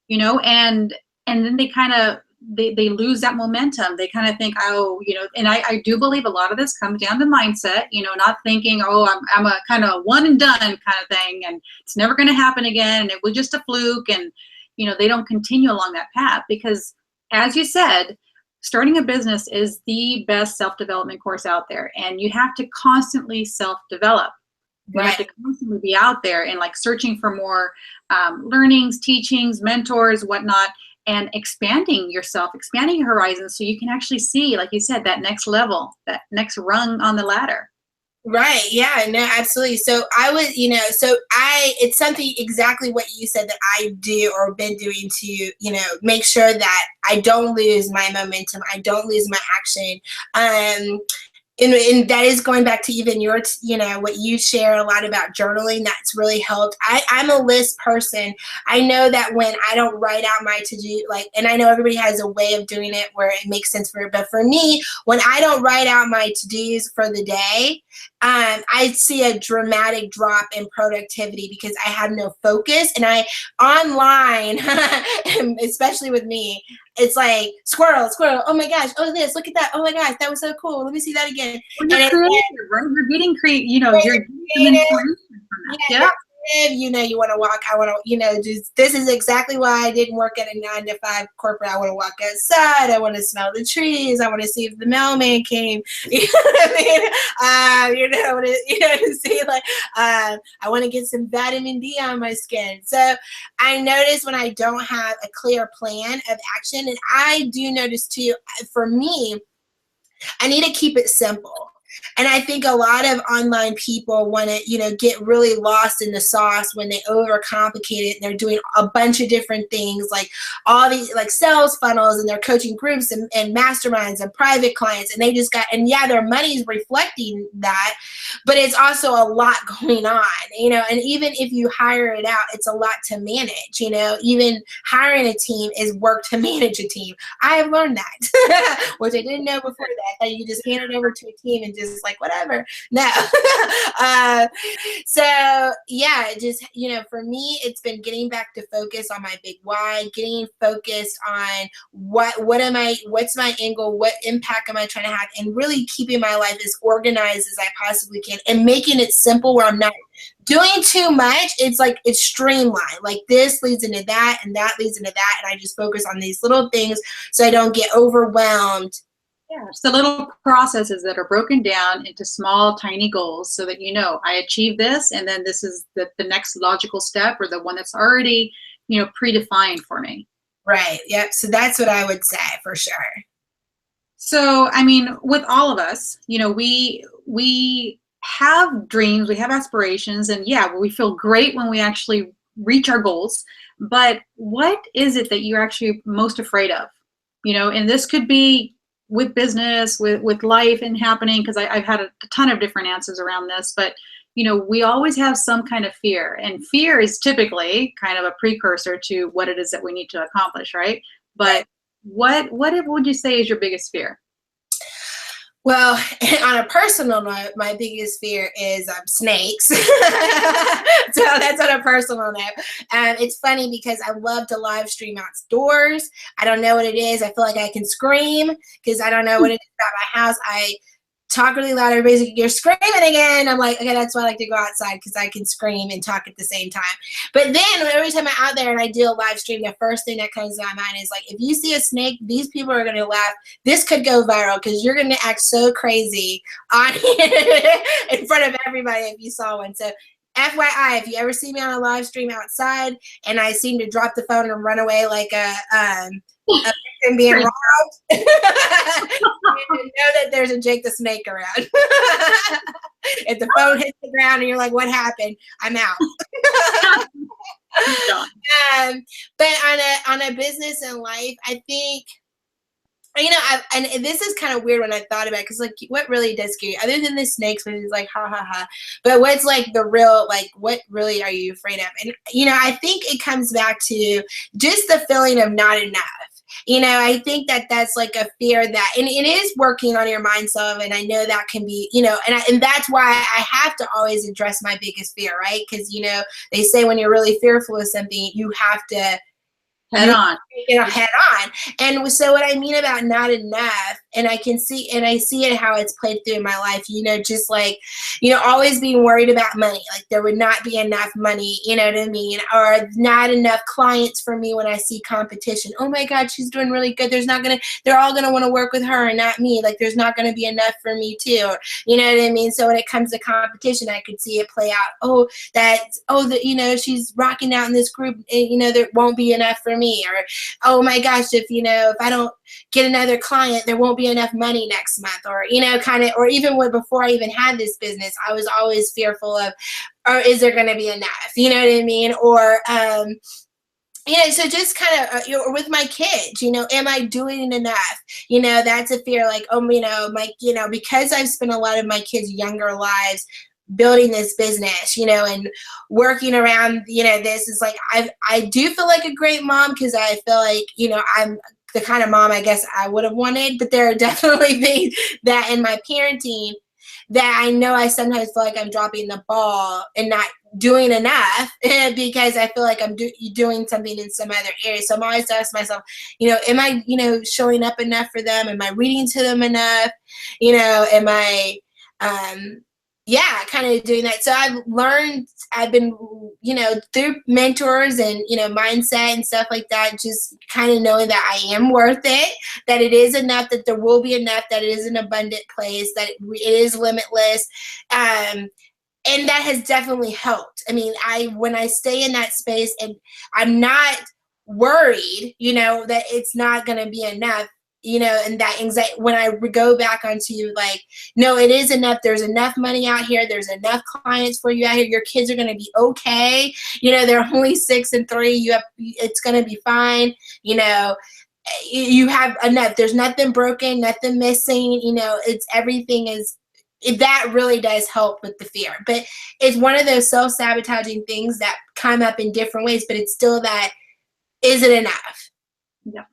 and then they kind of they lose that momentum. They kind of think, oh, and I do believe a lot of this comes down to mindset, not thinking, oh, I'm a kind of one and done kind of thing, and it's never going to happen again, and it was just a fluke, and they don't continue along that path, because as you said, starting a business is the best self-development course out there, and you have to constantly self-develop. You have to constantly be out there and like searching for more learnings, teachings, mentors, whatnot, and expanding yourself, expanding your horizons, so you can actually see, like you said, that next level, that next rung on the ladder. Right. Yeah, no, absolutely. So it's something exactly what you said that I do or been doing to, make sure that I don't lose my momentum. I don't lose my action. And that is going back to even your, what you share a lot about journaling. That's really helped. I'm a list person. I know that when I don't write out my to-do, and I know everybody has a way of doing it where it makes sense but for me, when I don't write out my to-dos for the day, I see a dramatic drop in productivity because I have no focus. And online, especially with me, it's like squirrel, oh my gosh, oh this, look at that, oh my gosh, that was so cool. Let me see that again. When you're creative, right? You're getting creative, you're getting inspiration from that. Yeah. You want to walk. I want to, this is exactly why I didn't work at a 9-to-5 corporate. I want to walk outside. I want to smell the trees. I want to see if the mailman came. You know what I mean? I want to get some vitamin D on my skin. So I notice when I don't have a clear plan of action, and I do notice too, for me, I need to keep it simple. And I think a lot of online people want to, get really lost in the sauce when they overcomplicate it, and they're doing a bunch of different things, like all these like sales funnels, and they're coaching groups and masterminds and private clients, and their money is reflecting that, but it's also a lot going on, and even if you hire it out, it's a lot to manage, even hiring a team is work to manage a team. I have learned that, which I didn't know before that you just hand it over to a team and just like whatever. No. So yeah, just, for me, it's been getting back to focus on my big why, getting focused on what's my end goal, what impact am I trying to have, and really keeping my life as organized as I possibly can, and making it simple where I'm not doing too much. It's like, it's streamlined. Like this leads into that, and that leads into that. And I just focus on these little things so I don't get overwhelmed. Yeah, it's the little processes that are broken down into small, tiny goals, so that I achieve this, and then this is the next logical step, or the one that's already, predefined for me. Right. Yep. So that's what I would say for sure. So, I mean, with all of us, we have dreams, we have aspirations, and yeah, we feel great when we actually reach our goals. But what is it that you're actually most afraid of? And this could be with business, with life and happening, because I've had a ton of different answers around this, but we always have some kind of fear, and fear is typically kind of a precursor to what it is that we need to accomplish, right? But what would you say is your biggest fear? Well, on a personal note, my biggest fear is snakes. So that's on a personal note. It's funny because I love to live stream outdoors. I don't know what it is. I feel like I can scream because I don't know what it is about my house. I talk really loud. Everybody's like, you're screaming again. I'm like, okay, that's why I like to go outside, because I can scream and talk at the same time. But then every time I'm out there and I do a live stream, the first thing that comes to my mind is like, if you see a snake, these people are going to laugh. This could go viral because you're going to act so crazy on in front of everybody if you saw one. So FYI, if you ever see me on a live stream outside and I seem to drop the phone and run away like a victim being robbed, you know that there's a Jake the Snake around. If the phone hits the ground and you're like, what happened? I'm out. But on a business and life, I think, you know, and this is kind of weird when I thought about it, because like, what really does scare you, other than the snakes, which is like ha ha ha, but what's like the real, like, what really are you afraid of? And you know, I think it comes back to just the feeling of not enough. You know, I think that that's like a fear that, and it is working on your mind some, and I know that can be, you know, and that's why I have to always address my biggest fear, right? Because, you know, they say when you're really fearful of something, you have to head on. You know, head on. And so what I mean about not enough, and I can see, and I see it how it's played through in my life, you know, just like, you know, always being worried about money, like there would not be enough money, you know what I mean, or not enough clients for me when I see competition. Oh my God, she's doing really good. They're all gonna want to work with her and not me. Like there's not gonna be enough for me too, or, you know what I mean? So when it comes to competition, I could see it play out. You know, she's rocking out in this group, and, you know, there won't be enough for me, or oh my gosh, if I don't get another client, there won't be enough money next month, or, you know, kind of, or even before I even had this business, I was always fearful of, or is there going to be enough, you know what I mean? Or, you know, so just kind of, you know, with my kids, you know, am I doing enough? You know, that's a fear, like, oh, you know, because I've spent a lot of my kids' younger lives building this business, you know, and working around, you know, this is like, I do feel like a great mom, because I feel like, you know, I'm the kind of mom I guess I would have wanted, but there are definitely things that in my parenting that I know I sometimes feel like I'm dropping the ball and not doing enough because I feel like I'm doing something in some other area. So I'm always asking myself, you know, am I, you know, showing up enough for them? Am I reading to them enough? You know, am I, yeah, kind of doing that. So I've been, you know, through mentors and, you know, mindset and stuff like that, just kind of knowing that I am worth it, that it is enough, that there will be enough, that it is an abundant place, that it is limitless. And that has definitely helped. I mean, when I stay in that space and I'm not worried, you know, that it's not going to be enough, you know, and that anxiety, when I go back onto like, no, it is enough. There's enough money out here. There's enough clients for you out here. Your kids are going to be okay. You know, they're only 6 and 3. It's going to be fine. You know, you have enough. There's nothing broken, nothing missing. You know, everything is, that really does help with the fear. But it's one of those self-sabotaging things that come up in different ways, but it's still that, is it enough? Yeah.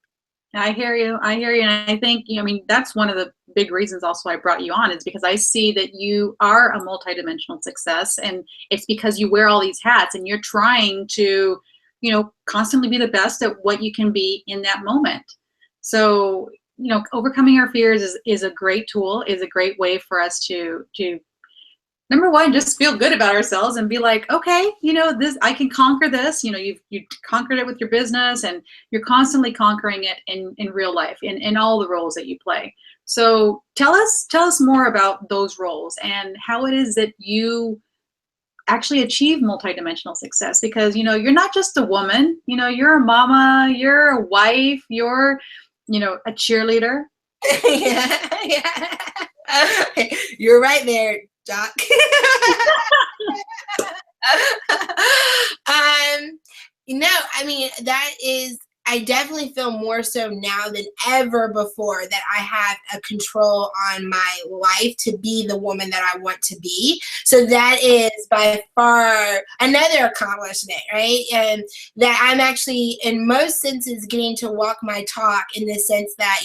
I hear you. And I think, you know, I mean, that's one of the big reasons also I brought you on, is because I see that you are a multidimensional success, and it's because you wear all these hats and you're trying to, you know, constantly be the best at what you can be in that moment. So, you know, overcoming our fears is a great tool, is a great way for us to number one, just feel good about ourselves and be like, okay, you know, I can conquer this. You know, you've conquered it with your business, and you're constantly conquering it in real life, in all the roles that you play. So tell us more about those roles and how it is that you actually achieve multidimensional success, because, you know, you're not just a woman, you know, you're a mama, you're a wife, you're, you know, a cheerleader. Yeah. You're right there, Doc. No, I mean, I definitely feel more so now than ever before that I have a control on my life to be the woman that I want to be. So that is by far another accomplishment, right? And that I'm actually, in most senses, getting to walk my talk, in the sense that,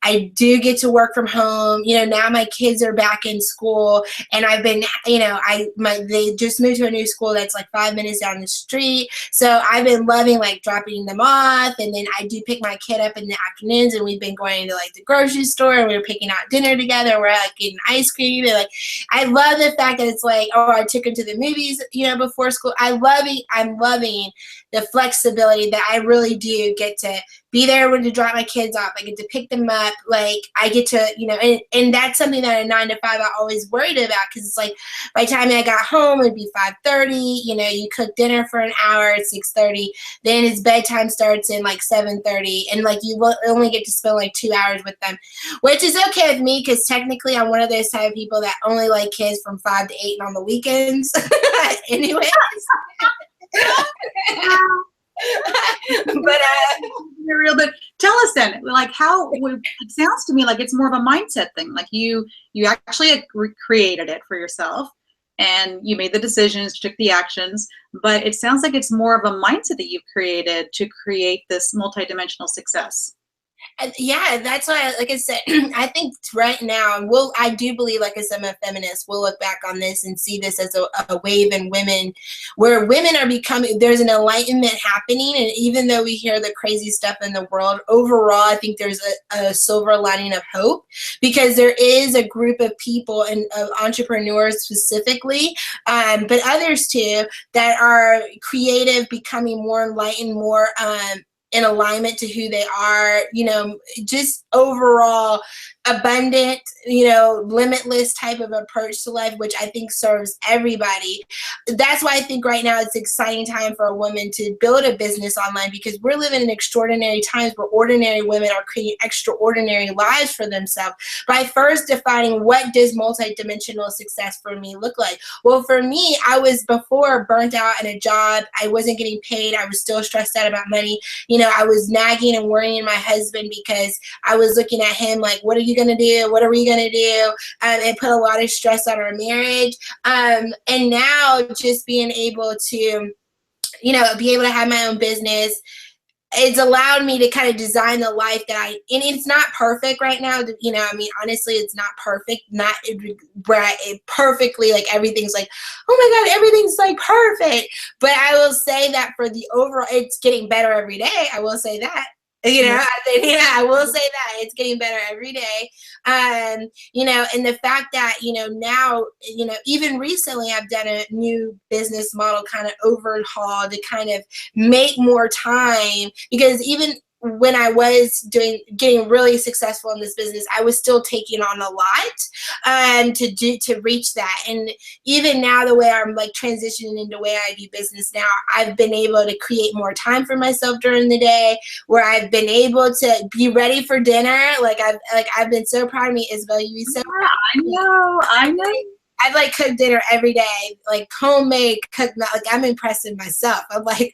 I do get to work from home. You know, now my kids are back in school, and I've been, they just moved to a new school that's like 5 minutes down the street. So I've been loving like dropping them off, and then I do pick my kid up in the afternoons, and we've been going to like the grocery store, and we're picking out dinner together. We're like getting ice cream, and like, I love the fact that it's like, oh, I took him to the movies, you know, before school. I'm loving the flexibility that I really do get to be there when to drop my kids off. I get to pick them up. Like I get to, and that's something that a 9 to 5 I always worried about, because it's like by the time I got home, it'd be 5:30. You cook dinner for an hour at 6:30. Then his bedtime starts in like 7:30, and like you will only get to spend like 2 hours with them, which is okay with me because technically I'm one of those type of people that only like kids from 5 to 8 and on the weekends. Anyways. But tell us then, like it sounds to me like it's more of a mindset thing. Like you actually created it for yourself and you made the decisions, took the actions, but it sounds like it's more of a mindset that you've created to create this multidimensional success. Yeah, that's why, like I said, I think right now, I do believe, like I said, I'm a feminist. We'll look back on this and see this as a wave in women, where women are becoming, there's an enlightenment happening. And even though we hear the crazy stuff in the world, overall, I think there's a silver lining of hope, because there is a group of people and of entrepreneurs specifically, but others too, that are creative, becoming more enlightened, more in alignment to who they are, just overall abundant, limitless type of approach to life, which I think serves everybody. That's why I think right now it's an exciting time for a woman to build a business online, because we're living in extraordinary times where ordinary women are creating extraordinary lives for themselves by first defining, what does multidimensional success for me look like? Well, for me, I was before burnt out at a job. I wasn't getting paid. I was still stressed out about money. I was nagging and worrying my husband because I was looking at him like, what are you going to do? What are we going to do? It put a lot of stress on our marriage. And now just being able to, be able to have my own business, it's allowed me to kind of design the life that and it's not perfect right now. Honestly, it's not perfect, not where perfectly, like everything's like, oh my God, everything's like perfect. But I will say that for the overall, it's getting better every day. I will say that. I will say that it's getting better every day. And the fact that, now, even recently I've done a new business model kind of overhaul to kind of make more time, because even when I was getting really successful in this business, I was still taking on a lot to reach that. And even now, the way I'm like transitioning into the way I do business now, I've been able to create more time for myself during the day, where I've been able to be ready for dinner. I've been so proud of me, Isabel. You'd be so proud. I know. I've like cooked dinner every day, like homemade cooked. Like I'm impressing myself. I was like,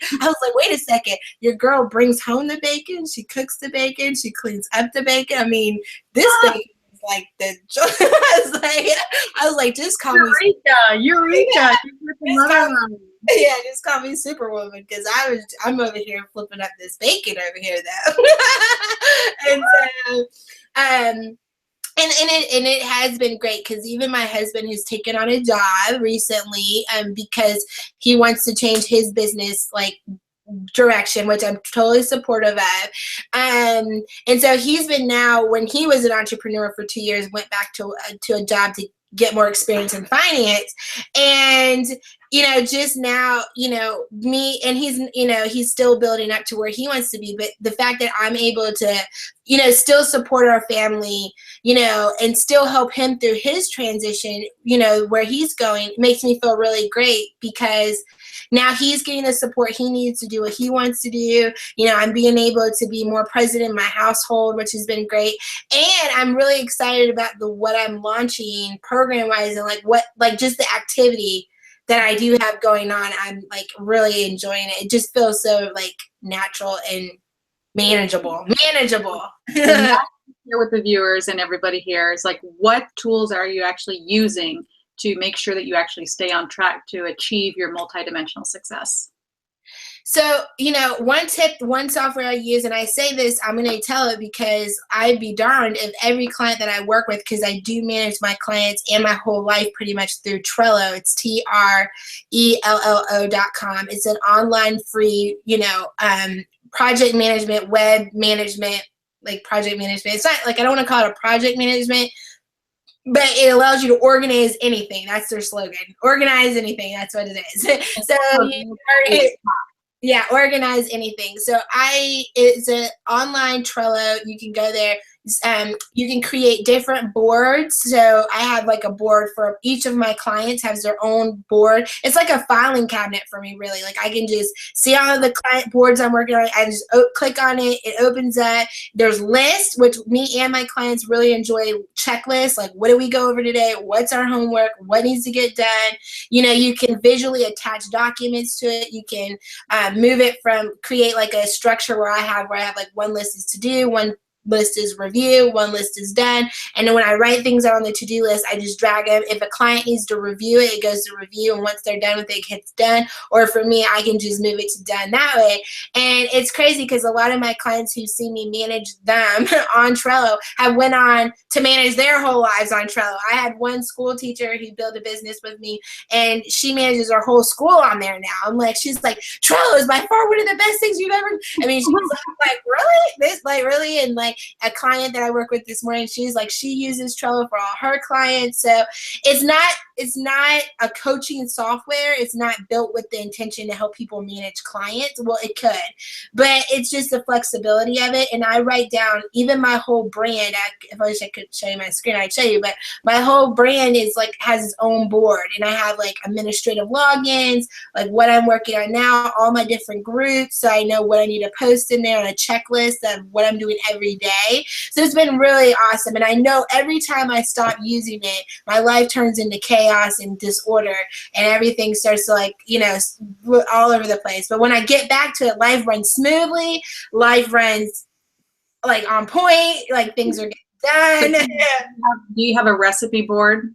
wait a second, your girl brings home the bacon, she cooks the bacon, she cleans up the bacon. I mean, this bacon is like the. I was like, just call me Eureka! Yeah, just call me Superwoman, because I'm over here flipping up this bacon over here though. And so, And it has been great, because even my husband, who's taken on a job recently, because he wants to change his business direction, which I'm totally supportive of. And so he's been, now when he was an entrepreneur for 2 years, went back to a job to get more experience in finance. And just now, me, and he's still building up to where he wants to be. But the fact that I'm able to, still support our family, and still help him through his transition, where he's going, makes me feel really great, because now he's getting the support he needs to do what he wants to do. I'm being able to be more present in my household, which has been great. And I'm really excited about what I'm launching program-wise, and just the activity that I do have going on. I'm really enjoying it. It just feels so natural and manageable. Here with the viewers and everybody here is what tools are you actually using to make sure that you actually stay on track to achieve your multidimensional success? So, one tip, one software I use, and I say this, I'm going to tell it because I'd be darned if every client that I work with, because I do manage my clients and my whole life pretty much through Trello. It's TRELLO.com. It's an online free, project management, web management, project management. It's not I don't want to call it a project management, but it allows you to organize anything. That's their slogan. Organize anything. That's what it is. So Yeah, organize anything. So it's an online Trello. You can go there. You can create different boards. So I have like a board for each of my clients has their own board. It's like a filing cabinet for me, really. Like I can just see all of the client boards I'm working on. I just click on it. It opens up. There's lists, which me and my clients really enjoy checklists. Like what do we go over today? What's our homework? What needs to get done? You know, you can visually attach documents to it. You can move it from create like a structure where I have like one list is to do, one list is review, one list is done. And then when I write things out on the to-do list, I just drag them. If a client needs to review it, it goes to review. And once they're done with it, it gets done. Or for me, I can just move it to done that way. And it's crazy because a lot of my clients who see me manage them on Trello have went on to manage their whole lives on Trello. I had one school teacher who built a business with me, and she manages her whole school on there now. I'm like, she's like, Trello is by far one of the best things you've ever. I mean, she's like, really? This, like, really? And like a client that I work with this morning, she's like, she uses Trello for all her clients. So it's not a coaching software. It's not built with the intention to help people manage clients. Well, it could, but it's just the flexibility of it. And I write down even my whole brand. If I wish I could show you my screen, I'd show you, but my whole brand is like, has its own board, and I have like administrative logins, like what I'm working on now, all my different groups. So I know what I need to post in there on a checklist of what I'm doing every day. So it's been really awesome. And I know every time I stop using it, my life turns into chaos and disorder, and everything starts to like, you know, all over the place. But when I get back to it, life runs smoothly, life runs like on point, like things are getting done. Do you have a recipe board?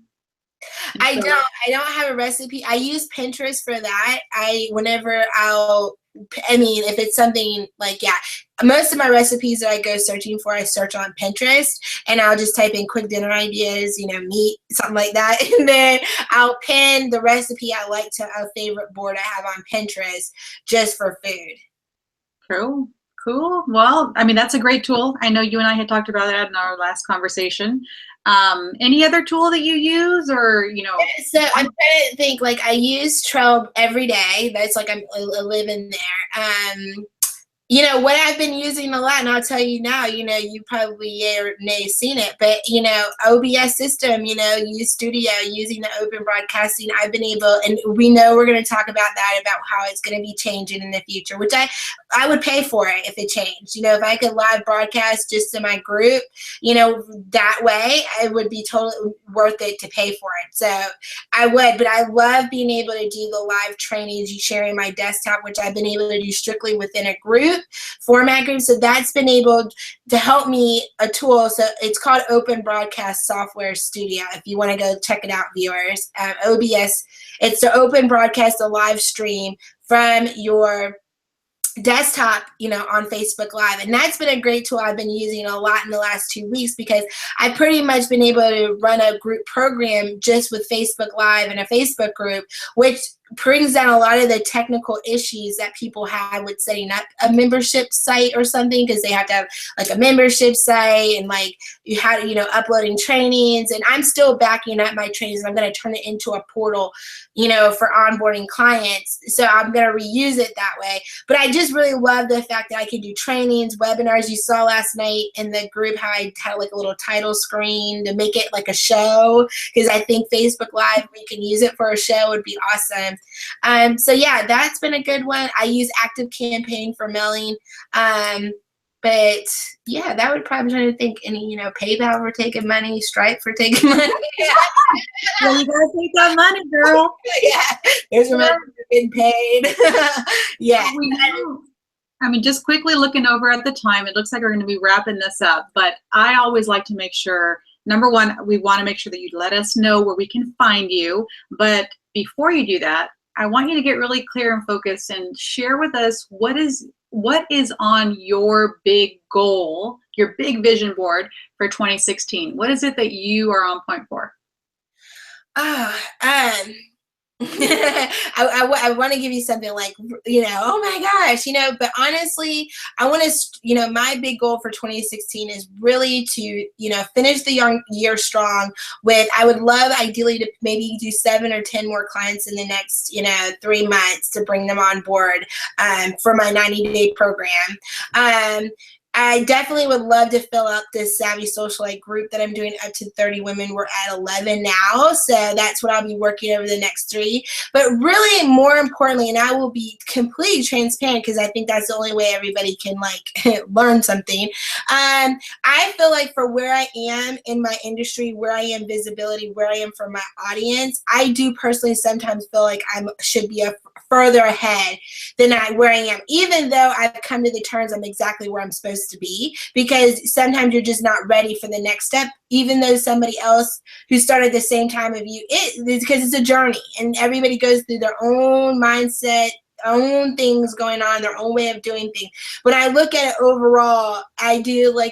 I don't have a recipe. I use Pinterest for that. If it's something like, yeah, most of my recipes that I go searching for, I search on Pinterest, and I'll just type in quick dinner ideas, you know, meat, something like that. And then I'll pin the recipe I like to a favorite board I have on Pinterest just for food. Cool. Cool. Well, I mean, that's a great tool. I know you and I had talked about that in our last conversation. Any other tool that you use, or, you know? So I'm trying to think, like I use Trello every day. That's like I live in there. You know, what I've been using a lot, and I'll tell you now, you know, you probably may have seen it, but, you know, OBS system, you know, use Studio, using the open broadcasting, I've been able, and we know we're going to talk about that, about how it's going to be changing in the future, which I would pay for it if it changed. You know, if I could live broadcast just to my group, you know, that way, it would be totally worth it to pay for it. So I would, but I love being able to do the live trainings, sharing my desktop, which I've been able to do strictly within a group. Format group. So that's been able to help me a tool. So it's called Open Broadcast Software Studio. If you want to go check it out, viewers, OBS, it's to open broadcast a live stream from your desktop, you know, on Facebook Live. And that's been a great tool I've been using a lot in the last 2 weeks, because I've pretty much been able to run a group program just with Facebook Live and a Facebook group, which brings down a lot of the technical issues that people have with setting up a membership site or something, because they have to have like a membership site, and like you had, you know, uploading trainings. And I'm still backing up my trainings, and I'm going to turn it into a portal, you know, for onboarding clients. So I'm going to reuse it that way. But I just really love the fact that I can do trainings, webinars. You saw last night in the group how I had like a little title screen to make it like a show, because I think Facebook Live, we can use it for a show, would be awesome. So yeah, that's been a good one. I use Active Campaign for mailing. But yeah, that would probably, trying to think, any, you know, PayPal for taking money, Stripe for taking money. Well, you gotta take that money, girl. Yeah, there's your money getting paid. Yeah. I mean, just quickly looking over at the time, it looks like we're going to be wrapping this up, but I always like to make sure, number one, we want to make sure that you let us know where we can find you. But before you do that, I want you to get really clear and focused and share with us what is on your big goal, your big vision board for 2016. What is it that you are on point for? I want to give you something like, oh my gosh, but honestly, I want to, my big goal for 2016 is really to, finish the year strong with, I would love ideally to maybe do 7 or 10 more clients in the next, 3 months to bring them on board for my 90-day program. I definitely would love to fill up this Savvy Socialite group that I'm doing up to 30 women. We're at 11 now, so that's what I'll be working over the next 3. But really, more importantly, and I will be completely transparent because I think that's the only way everybody can learn something. I feel like for where I am in my industry, where I am visibility, where I am for my audience, I do personally sometimes feel like I should be further ahead than where I am, even though I've come to the terms I'm exactly where I'm supposed to be, because sometimes you're just not ready for the next step, even though somebody else who started the same time of you because it's a journey and everybody goes through their own mindset, own things going on, their own way of doing things. When I look at it overall, I do I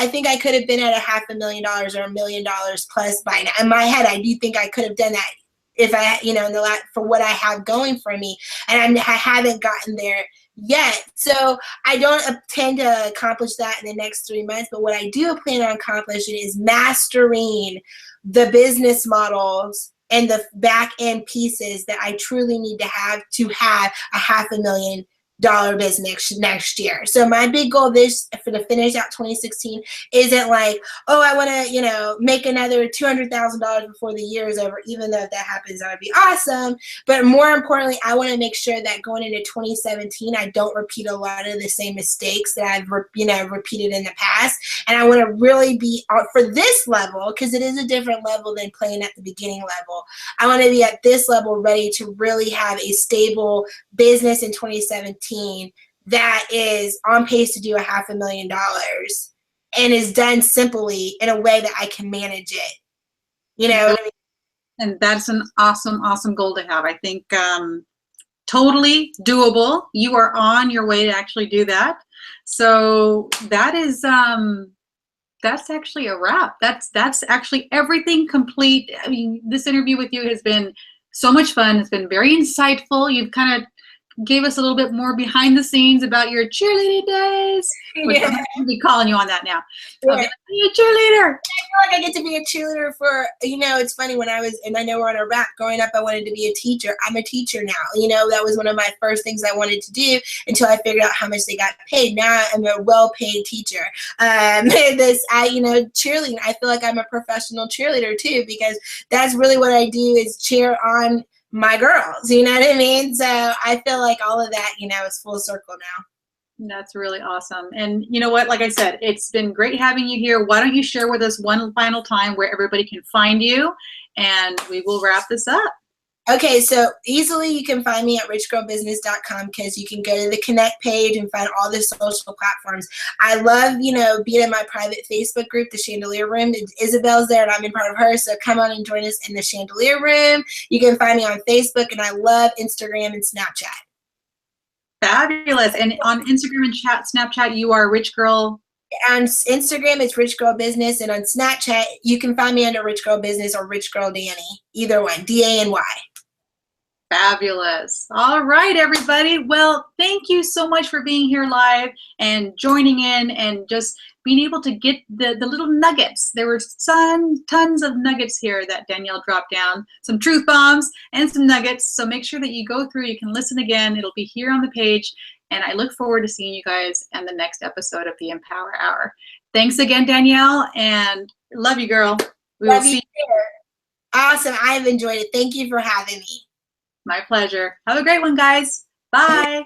think I could have been at $500,000 or $1 million plus by now. In my head, I do think I could have done that if I, for what I have going for me, and I haven't gotten there yet. So I don't intend to accomplish that in the next 3 months, but what I do plan on accomplishing is mastering the business models and the back end pieces that I truly need to have a $500,000 business next year. So my big goal to finish out 2016 isn't like, oh, I want to, make another $200,000 before the year is over, even though if that happens, that would be awesome. But more importantly, I want to make sure that going into 2017, I don't repeat a lot of the same mistakes that I've, repeated in the past. And I want to really be for this level, because it is a different level than playing at the beginning level. I want to be at this level ready to really have a stable business in 2017 that is on pace to do $500,000 and is done simply in a way that I can manage it. You know what I mean? And that's an awesome, awesome goal to have. I think totally doable. You are on your way to actually do that. So that is that's actually a wrap. That's actually everything complete. I mean, this interview with you has been so much fun. It's been very insightful. You've kind of gave us a little bit more behind the scenes about your cheerleading days. Which I'm going to be calling you on that now. Yeah. I'll be a cheerleader. I feel like I get to be a cheerleader for, it's funny when and I know we're on a wrap, growing up I wanted to be a teacher. I'm a teacher now. That was one of my first things I wanted to do until I figured out how much they got paid. Now I'm a well-paid teacher. Cheerleading, I feel like I'm a professional cheerleader too, because that's really what I do is cheer on my girls, you know what I mean? So I feel like all of that, is full circle now. That's really awesome. And you know what, like I said, it's been great having you here. Why don't you share with us one final time where everybody can find you, and we will wrap this up. Okay, so easily you can find me at richgirlbusiness.com, because you can go to the connect page and find all the social platforms. I love, being in my private Facebook group, the Chandelier Room. Isabel's there and I'm in part of her, so come on and join us in the Chandelier Room. You can find me on Facebook, and I love Instagram and Snapchat. Fabulous. And on Instagram and Snapchat, you are Rich Girl. On Instagram, it's Rich Girl Business, and on Snapchat, you can find me under Rich Girl Business or Rich Girl Danny. Either one, DANY. Fabulous. All right, everybody. Well, thank you so much for being here live and joining in and just being able to get the little nuggets. There were tons of nuggets here that Danielle dropped down, some truth bombs and some nuggets. So make sure that you go through, you can listen again. It'll be here on the page. And I look forward to seeing you guys in the next episode of the Empower Hour. Thanks again, Danielle, and love you, girl. We will see you. Awesome. I've enjoyed it. Thank you for having me. My pleasure. Have a great one, guys. Bye.